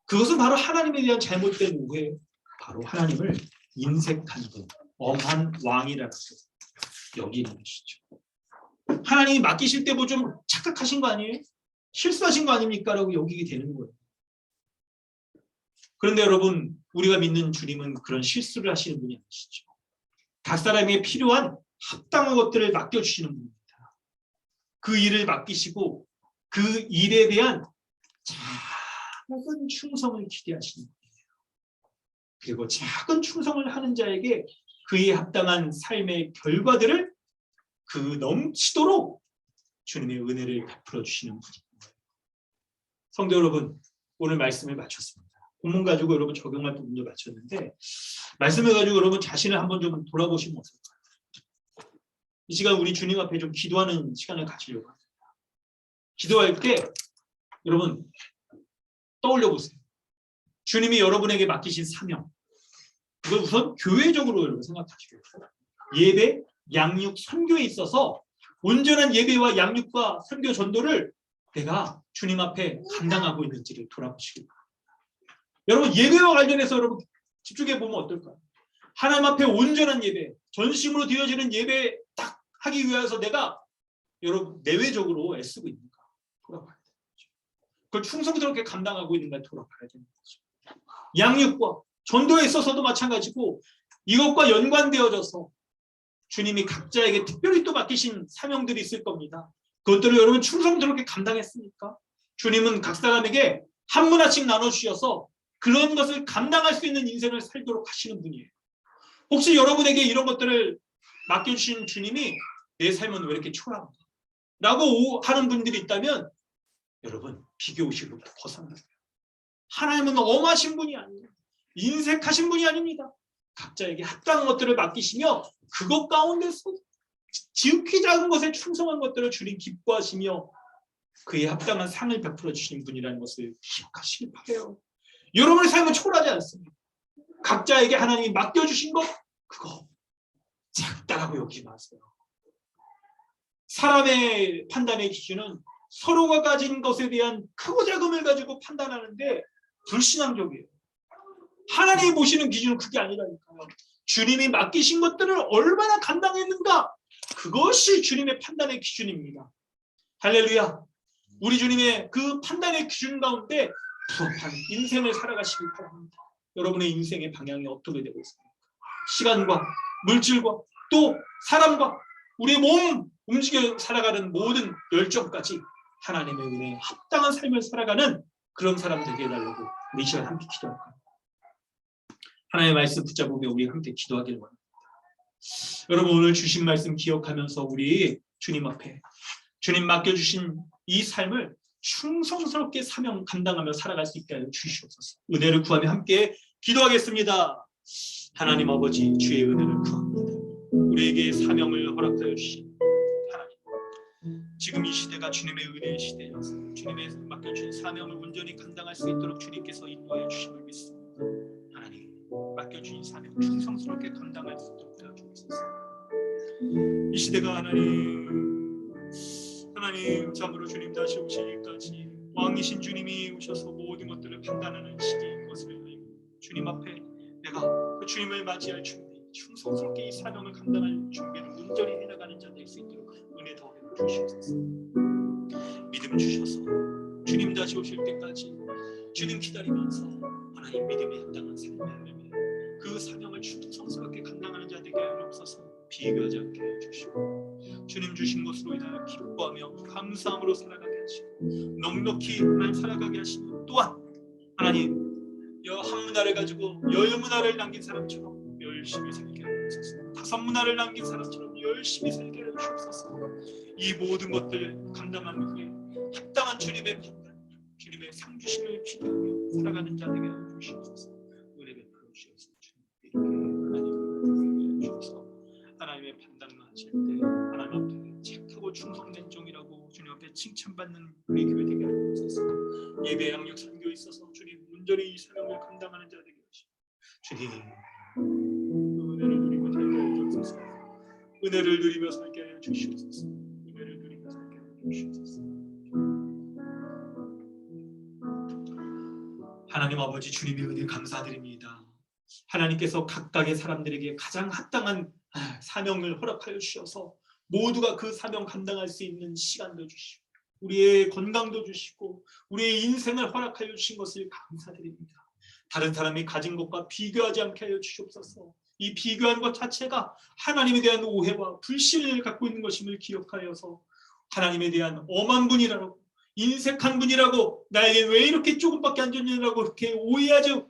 그것은 바로 하나님에 대한 잘못된 오해예요. 바로 하나님을 인색한 분, 엄한 왕이라고 여기는 것이죠. 하나님이 맡기실 때 뭐 좀 착각하신 거 아니에요? 실수하신 거 아닙니까? 라고 여기게 되는 거예요. 그런데 여러분 우리가 믿는 주님은 그런 실수를 하시는 분이 아니시죠. 각 사람에게 필요한 합당한 것들을 맡겨주시는 분입니다. 그 일을 맡기시고 그 일에 대한 작은 충성을 기대하시는 분이에요. 그리고 작은 충성을 하는 자에게 그에 합당한 삶의 결과들을 그 넘치도록 주님의 은혜를 베풀어 주시는 분입니다. 성도 여러분, 오늘 말씀을 마쳤습니다. 본문 가지고 여러분 적용할 부분도 마쳤는데 말씀을 가지고 여러분 자신을 한번 좀 돌아보시면 어떨까요? 이 시간 우리 주님 앞에 좀 기도하는 시간을 가지려고 합니다. 기도할 때 여러분 떠올려 보세요. 주님이 여러분에게 맡기신 사명, 이걸 우선 교회적으로 여러분 생각하시고 예배, 양육, 선교에 있어서 온전한 예배와 양육과 선교 전도를 내가 주님 앞에 감당하고 있는지를 돌아보시기 바랍니다. 여러분 예배와 관련해서 여러분 집중해 보면 어떨까요? 하나님 앞에 온전한 예배, 전심으로 드려지는 예배 딱 하기 위해서 내가 여러분 내외적으로 애쓰고 있는가 돌아봐야 되는 거죠. 그걸 충성스럽게 감당하고 있는가 돌아봐야 되는 거죠. 양육과 전도에 있어서도 마찬가지고 이것과 연관되어져서 주님이 각자에게 특별히 또 맡기신 사명들이 있을 겁니다. 그것들을 여러분 충성스럽게 감당했습니까? 주님은 각 사람에게 한 문화씩 나눠주셔서 그런 것을 감당할 수 있는 인생을 살도록 하시는 분이에요. 혹시 여러분에게 이런 것들을 맡겨주신 주님이 내 삶은 왜 이렇게 초라한가? 라고 하는 분들이 있다면 여러분 비교의식으로부터 벗어나세요. 하나님은 엄하신 분이 아니에요. 인색하신 분이 아닙니다. 각자에게 합당한 것들을 맡기시며 그것 가운데서 지극히 작은 것에 충성한 것들을 주님 기뻐하시며 그에 합당한 상을 베풀어 주신 분이라는 것을 기억하시길 바라요. 여러분의 삶은 초라하지 않습니다. 각자에게 하나님이 맡겨주신 것 그거 작다라고 여기지 마세요. 사람의 판단의 기준은 서로가 가진 것에 대한 크고 작음을 가지고 판단하는데 불신앙적이에요. 하나님이 보시는 기준은 그게 아니라니까요. 주님이 맡기신 것들을 얼마나 감당했는가 그것이 주님의 판단의 기준입니다. 할렐루야. 우리 주님의 그 판단의 기준 가운데 부합한 인생을 살아가시길 바랍니다. 여러분의 인생의 방향이 어떻게 되고 있습니까? 시간과 물질과 또 사람과 우리의 몸 움직여 살아가는 모든 열정까지 하나님의 은혜에 합당한 삶을 살아가는 그런 사람 되게 해달라고 우리 시간 함께 기도할까요? 하나님의 말씀 붙잡으며 우리 함께 기도하기를 원합니다. 여러분 오늘 주신 말씀 기억하면서 우리 주님 앞에 주님 맡겨주신 이 삶을 충성스럽게 사명 감당하며 살아갈 수 있게 하여 주시옵소서. 은혜를 구하며 함께 기도하겠습니다. 하나님 아버지 주의 은혜를 구합니다. 우리에게 사명을 허락하여 주신 하나님, 지금 이 시대가 주님의 은혜의 시대여서 주님의 맡겨주신 사명을 온전히 감당할 수 있도록 주님께서 인도하여 주심을 믿습니다. 하나님 맡겨주신 사명 충성스럽게 감당할 수 있도록 도와주옵소서. 이 시대가 하나님 참으로 주님 다시 오시기까지 왕이신 주님이 오셔서 모든 것들을 판단하는 시기인 것을 주님 앞에 내가 그 주님을 맞이할 준비 충성스럽게 이 사명을 감당할 준비를 온전히 해나가는 자 될 수 있도록 은혜 더하여 주시옵소서. 믿음 주셔서 주님 다시 오실 때까지 주님 기다리면서 하나님 믿음에 합당한 삶을 그 사명을 충성스럽게 감당하는 자 되게 하여 주옵소서. 비교하지 않게 해주시고 주님 주신 것으로 인하여 기뻐하며 감사함으로 살아가게 하시고 넉넉히 날 살아가게 하시고 또한 하나님 한 문화를 가지고 10문화를 남긴 사람처럼 열심히 살게 하여 주옵소서. 5문화를 남긴 사람처럼 열심히 살게 하여 주옵소서. 이 모든 것들을 감당하는 후에 합당한 주님의 판단 주님의 상주심을 기대하며 살아가는 자 되게 하여 주옵소서. 은혜 베풀어 주옵소서. 하나님을 주옵소서. 하나님의 판단만 하실 때 하나님 앞에 착하고 충성된 종이라고 주님 앞에 칭찬받는 우리 교회 되게 하여 주옵소서. 예배 양육 선교에 있어서 주님 온전히 이 사명을 감당하는 자 되게 하시고 주님 은혜를 누리며 살게 하여 주옵소서. 은혜를 누리며 살게 하여 주시옵소서. 은혜를 누리며 살게 하여 주시옵소서. 하나님 아버지 주님의 은혜 감사드립니다. 하나님께서 각각의 사람들에게 가장 합당한 사명을 허락하여 주셔서 모두가 그 사명 감당할 수 있는 시간도 주시고 우리의 건강도 주시고 우리의 인생을 허락하여 주신 것을 감사드립니다. 다른 사람이 가진 것과 비교하지 않게 하여 주시옵소서. 이 비교하는 것 자체가 하나님에 대한 오해와 불신을 갖고 있는 것임을 기억하여서 하나님에 대한 엄한 분이라고 인색한 분이라고 나에게 왜 이렇게 조금밖에 안 줬냐고 그렇게 오해하지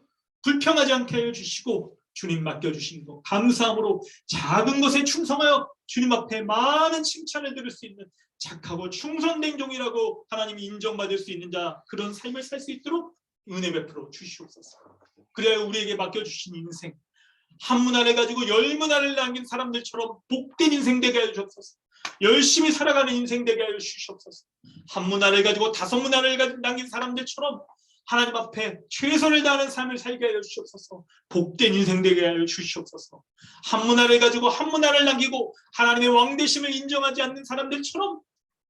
불평하지 않게 하여 주시고 주님 맡겨주신 것 감사함으로 작은 것에 충성하여 주님 앞에 많은 칭찬을 들을 수 있는 착하고 충성된 종이라고 하나님이 인정받을 수 있는 자 그런 삶을 살 수 있도록 은혜 베풀어 주시옵소서. 그래야 우리에게 맡겨주신 인생 한 문화를 가지고 10문화를 남긴 사람들처럼 복된 인생 되게 하여 주옵소서. 열심히 살아가는 인생 되게 하여 주시옵소서. 한 문화를 가지고 5문화를 남긴 사람들처럼 하나님 앞에 최선을 다하는 삶을 살게 하여 주시옵소서. 복된 인생 되게 하여 주시옵소서. 한 문화를 가지고 한 문화를 남기고 하나님의 왕되심을 인정하지 않는 사람들처럼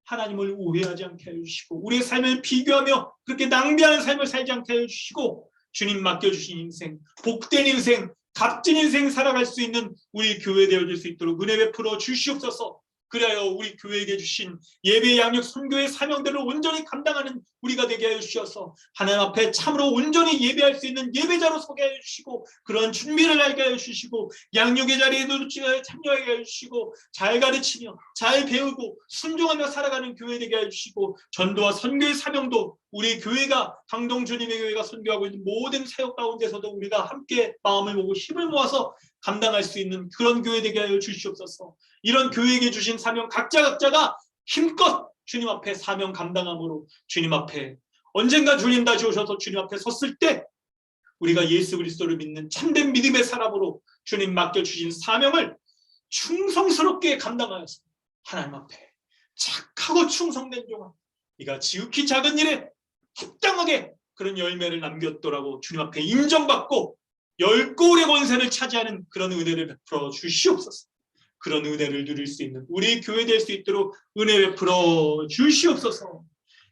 하나님을 오해하지 않게 하여 주시고 우리의 삶을 비교하며 그렇게 낭비하는 삶을 살지 않게 하여 주시고 주님 맡겨주신 인생 복된 인생 값진 인생 살아갈 수 있는 우리 교회 되어질 수 있도록 은혜 베풀어 주시옵소서. 그래야 우리 교회에게 주신 예배 양육 선교의 사명들을 온전히 감당하는 우리가 되게 하여 주셔서 하나님 앞에 참으로 온전히 예배할 수 있는 예배자로 서게 하여 주시고 그런 준비를 하게 하여 주시고 양육의 자리에도 참여하게 하여 주시고 잘 가르치며 잘 배우고 순종하며 살아가는 교회 되게 하여 주시고 전도와 선교의 사명도 우리 교회가 강동 주님의 교회가 선교하고 있는 모든 사역 가운데서도 우리가 함께 마음을 모으고 힘을 모아서 감당할 수 있는 그런 교회 되게 하여 주시옵소서. 이런 교회에게 주신 사명 각자가 힘껏 주님 앞에 사명 감당함으로 주님 앞에 언젠가 주님 다시 오셔서 주님 앞에 섰을 때 우리가 예수 그리스도를 믿는 참된 믿음의 사람으로 주님 맡겨주신 사명을 충성스럽게 감당하여서 하나님 앞에 착하고 충성된 종아, 네가 지극히 작은 일에 합당하게 그런 열매를 남겼더라고 주님 앞에 인정받고 10고울의 권세를 차지하는 그런 은혜를 베풀어 주시옵소서. 그런 은혜를 누릴 수 있는 우리 교회 될 수 있도록 은혜 베풀어 주시옵소서.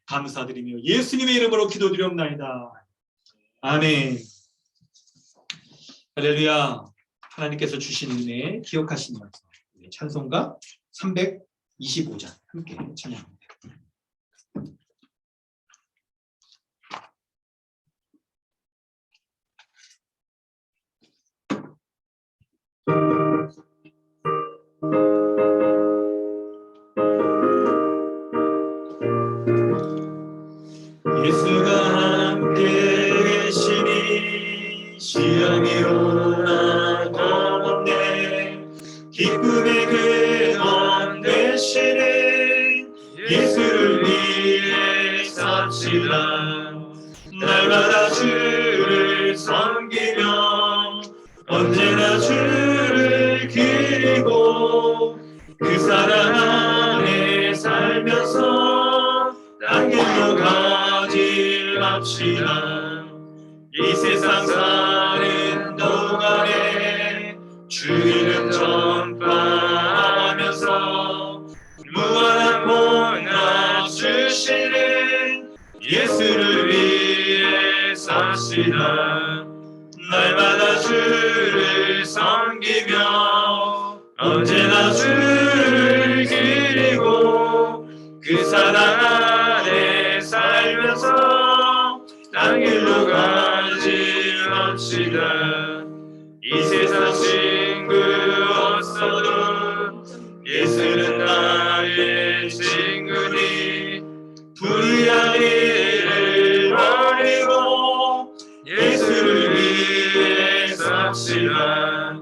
감사드리며 예수님의 이름으로 기도드리옵나이다. 아멘. 할렐루야. 하나님께서 주신 은혜 기억하시면서 찬송가 325장 함께 찬양합니다. 예수가 함께 계시니 시험이 오나 겁없네. 기쁨의 근원 되시는 예수를 위해 삽시다. 날마다 주를 섬기며 언제나 주를 기리고 그 사랑 안에 살면서 딴 길로 가지 맙시다. 이 세상 사는 동안에 주 이름 전파하면서 무한한 복나 주시는 예수를 위해 삽시다. 날마다 주를 섬기며 언제나 주를 기리고 그 사랑 안에 살면서 딴 길로 가지 맙시다. 이 세상 친구 없어도 예수는 나의 친구니 불의한 일을 버리고 예수를 위해 삽시다.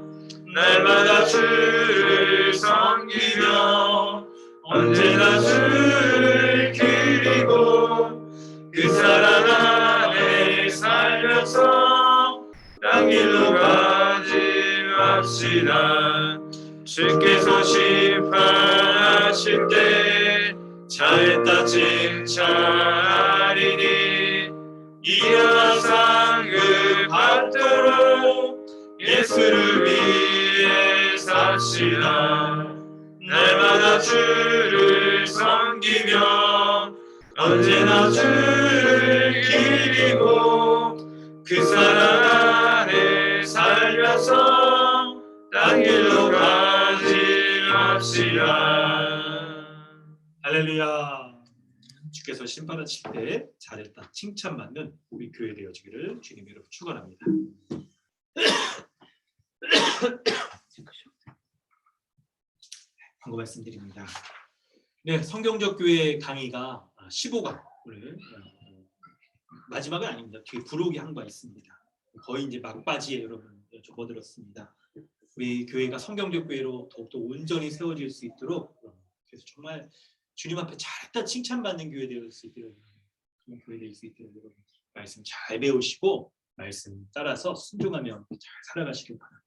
날마다 주를 섬기며 언제나 주를 기리고 그 사랑 안에 살면서 딴 길로 가지 맙시다. 주께서 심판하실 때 잘했다 칭찬하리니 이와 상급 받도록 예수를 위해 삽시다. 날마다 주를 섬기며 언제나 주를 기리고 그 사랑 안에 살면서 딴 길로 가지 맙시다. 할렐루야. 주께서 심판하실 때 잘했다 칭찬받는 우리 교회 되어지기를 주님 이름으로 축원합니다. 광고 말씀드립니다. 네, 성경적 교회 강의가 15강 오늘 마지막은 아닙니다. 뒤에 부록이 한 바 있습니다. 거의 이제 막바지에 여러분 접어들었습니다. 우리 교회가 성경적 교회로 더욱더 온전히 세워질 수 있도록 그래서 정말 주님 앞에 잘했다 칭찬받는 교회 될 수 있도록 그런 교회 될 수 있도록 여러분 말씀 잘 배우시고 말씀 따라서 순종하며 잘 살아가시길 바랍니다.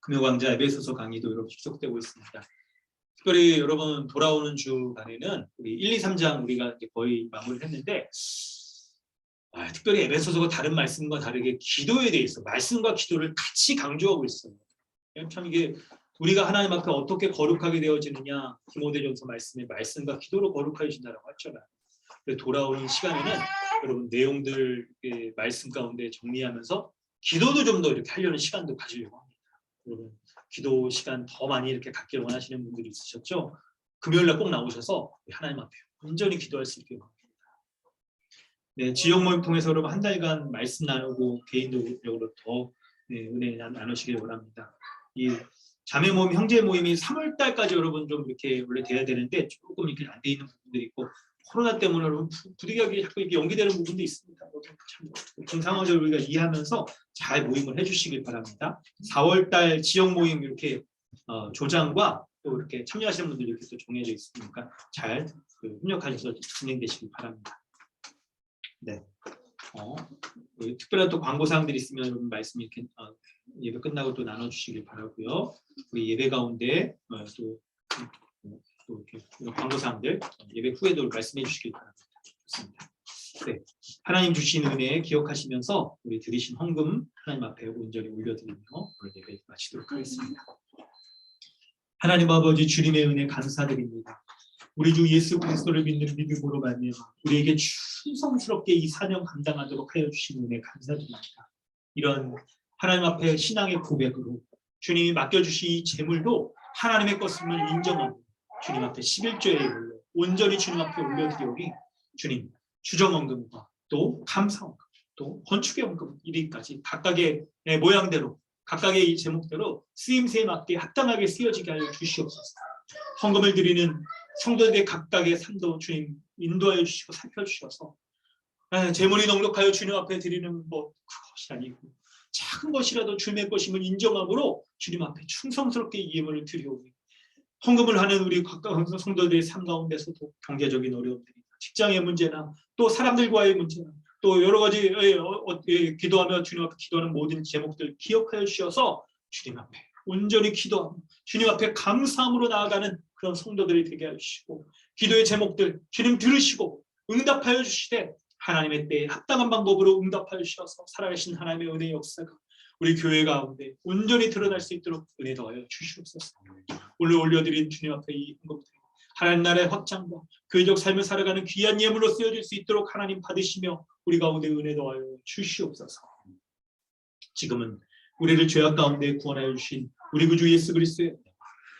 금요강좌 에베소서 강의도 여러분 지속되고 있습니다. 특별히 여러분 돌아오는 주간에는 우리 1, 2, 3장 우리가 이제 거의 마무리를 했는데 특별히 에베소서가 다른 말씀과 다르게 기도에 대해서 말씀과 기도를 같이 강조하고 있어요. 참 이게 우리가 하나님 앞에 어떻게 거룩하게 되어지느냐 디모데전서 말씀에 말씀과 기도로 거룩하신다라고 했잖아요. 돌아오는 시간에는 여러분 내용들 말씀 가운데 정리하면서 기도도 좀 더 이렇게 하려는 시간도 가지려고 합니다. 여러분 기도 시간 더 많이 이렇게 갖기를 원하시는 분들이 있으셨죠? 금요일날 꼭 나오셔서 하나님 앞에 온전히 기도할 수 있게 합니다. 네, 지역 모임 통해서 여러분 한 달간 말씀 나누고 개인적으로 더 은혜 나누시길 원합니다. 이 자매 모임, 형제 모임이 3월 달까지 여러분 좀 이렇게 원래 돼야 되는데 조금 이렇게 안 돼 있는 부분들이 있고 코로나 때문에 여러분 부득이하게 자꾸 이렇게 연기되는 부분도 있습니다. 그 상황을 우리가 이해하면서 잘 모임을 해주시길 바랍니다. 4월 달 지역 모임 이렇게 조장과 또 이렇게 참여하시는 분들이 이렇게 또 정해져 있으니까 잘 협력하셔서 진행되시길 바랍니다. 네. 특별한 또 광고 사항들이 있으면 여러분 말씀 이렇게 예배 끝나고 또 나눠주시길 바라고요. 우리 예배 가운데 또 이런 광고사항들 예배 후에도 말씀해 주시길 바랍니다. 좋습니다. 네, 하나님 주신 은혜 기억하시면서 우리 드리신 헌금 하나님 앞에 온전히 올려드리며 오늘 예배 마치도록 하겠습니다. 하나님 아버지 주님의 은혜 감사드립니다. 우리 주 예수 그리스도를 믿는 믿음으로 말미암아 우리에게 충성스럽게 이 사명 감당하도록 하여 주신 은혜 감사드립니다. 이런 하나님 앞에 신앙의 고백으로 주님이 맡겨주신 이 재물도 하나님의 것임을 인정하고 주님 앞에 11조의 예물로 온전히 주님 앞에 올려드리오니 주님 추정헌금과 또 감사헌금 또 건축의 헌금 이리까지 각각의 모양대로 각각의 이 제목대로 쓰임새에 맞게 합당하게 쓰여지게 하여 주시옵소서. 헌금을 드리는 성도들의 각각의 삶도 주님 인도하여 주시고 살펴주셔서 재물이 넉넉하여 주님 앞에 드리는 뭐 그것이 아니고 작은 것이라도 주님의 것임을 인정함으로 주님 앞에 충성스럽게 이 예물을 드리오니 헌금을 하는 우리 각각 성도들의 삶 가운데서도 경제적인 어려움들이 직장의 문제나 또 사람들과의 문제나 또 여러 가지 기도하며 주님 앞에 기도하는 모든 제목들 기억하여 주셔서 주님 앞에 온전히 기도하며 주님 앞에 감사함으로 나아가는 그런 성도들이 되게 해주시고 기도의 제목들 주님 들으시고 응답하여 주시되 하나님의 때에 합당한 방법으로 응답하여 주셔서 살아계신 하나님의 은혜의 역사가 우리 교회 가운데 온전히 드러날 수 있도록 은혜 더하여 주시옵소서. 오늘 올려드린 주님 앞에 이 헌금들 하나님 나라의 확장과 교회적 삶을 살아가는 귀한 예물로 쓰여질 수 있도록 하나님 받으시며 우리 가운데 은혜 더하여 주시옵소서. 지금은 우리를 죄악 가운데 구원하여 주신 우리 구주 예수 그리스도의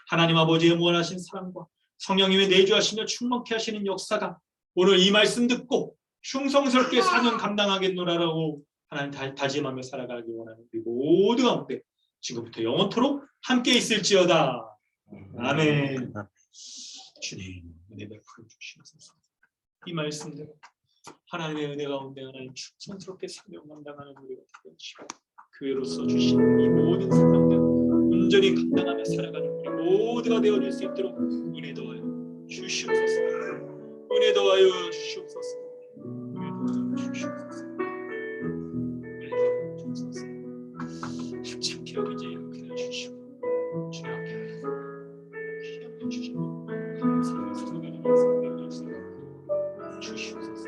하나님 아버지의 무한하신 사랑과 성령님의 내주하시며 충만케 하시는 역사가 오늘 이 말씀 듣고 충성스럽게 사명 감당하겠노라라고 하나님 다짐하며 살아가기 원하는 우리 모두 가운데 지금부터 영원토록 함께 있을지어다. 아멘. 주님 은혜 베풀어 주시옵소서. 이 말씀대로 하나님의 은혜 가운데 하나님 충성스럽게 사명 감당하는 우리가 되시고 교회로서 주신 이 모든 사명들 온전히 감당하며 살아가는 우리 모두가 되어질 수 있도록 은혜 더하여 주시옵소서. 은혜 더하여 주시옵소서. 은혜 더하여 주시옵소서. 은혜 더하여 주시옵소서. 합창케 여기지 이렇게 해주시고 주님 앞에 기억해 주시고 감사를 살아가는 인생을 주시옵소서.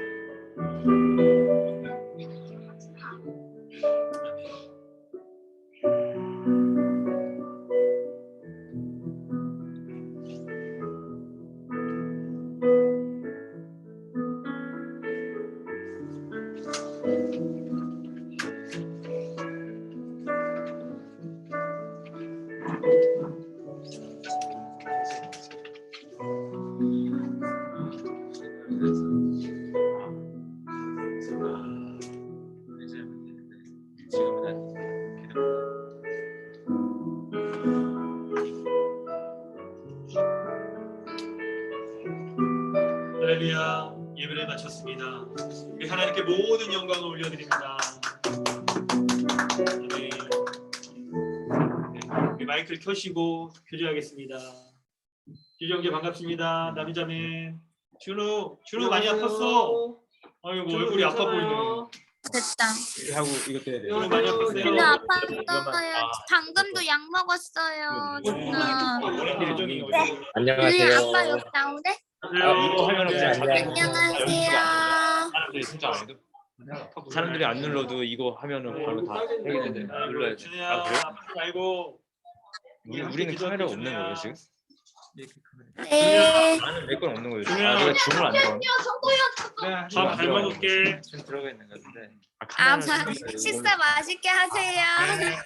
할렐루야. 예배를 마쳤습니다. 우리 하나님께 모든 영광을 올려드립니다. 네. 우리 마이크를 켜시고 교제하겠습니다. 주주 형제 반갑습니다. 남이자매 준우 많이 아팠어. 아이고 얼굴이 아파 보이네. 됐다. 하고 이것도 해야 돼. 준우 많이 아팠어요. 근데 아팠어요. 방금도 약 먹었어요. 누나. 예정이 안녕하세요. 아빠 여기 나오네? 이거 하면은 그냥 안녕하세요. 사람들이 진짜 안 해도 사람들이 안 눌러도 이거 하면은 바로 다 해결되는데 눌러야 돼. 준우야 아 그래? 아프지 말고 우리는 카메라가 없는 거예요 지금? 네. 나는 내 건 없는 거예요. 준우야. 아 내가 줌을 안 넣어. 밥 잘 먹을게. 지금 들어가 있는 건데. 아, 식사 맛있게 하세요. 네.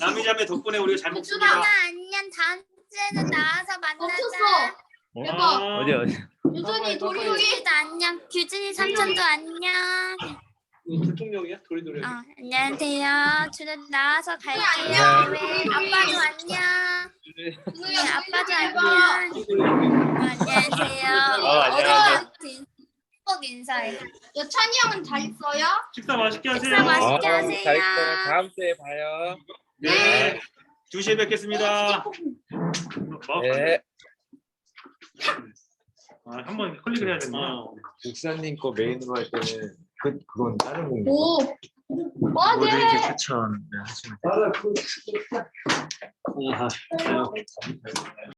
남이자매 덕분에 우리가 잘 먹습니다. 누나 안녕. 다음 주에는 나와서 만나자. 아, 어디? 유준이 도리도 안녕. 규진이 삼촌도 안녕. 불통령이야? 도리도리. 안녕하세요. 저는 나와서 갈게요. 아빠도 안녕. 네, 아빠도 안녕. 안녕하세요. 안녕하세요. 꼭 인사해. 여찬이 형은 잘 있어요? 식사 맛있게 하세요. 식사 맛있게 하세요. 잘 있어요. 다음 주에 봐요. 네. 2시에 뵙겠습니다. 네. 한번 클릭을 해야 되나? 국사님 거 메인으로 할 때는 그건 다른 공부. 오. 모두 이렇게 추천 하시면 돼요. 아, 그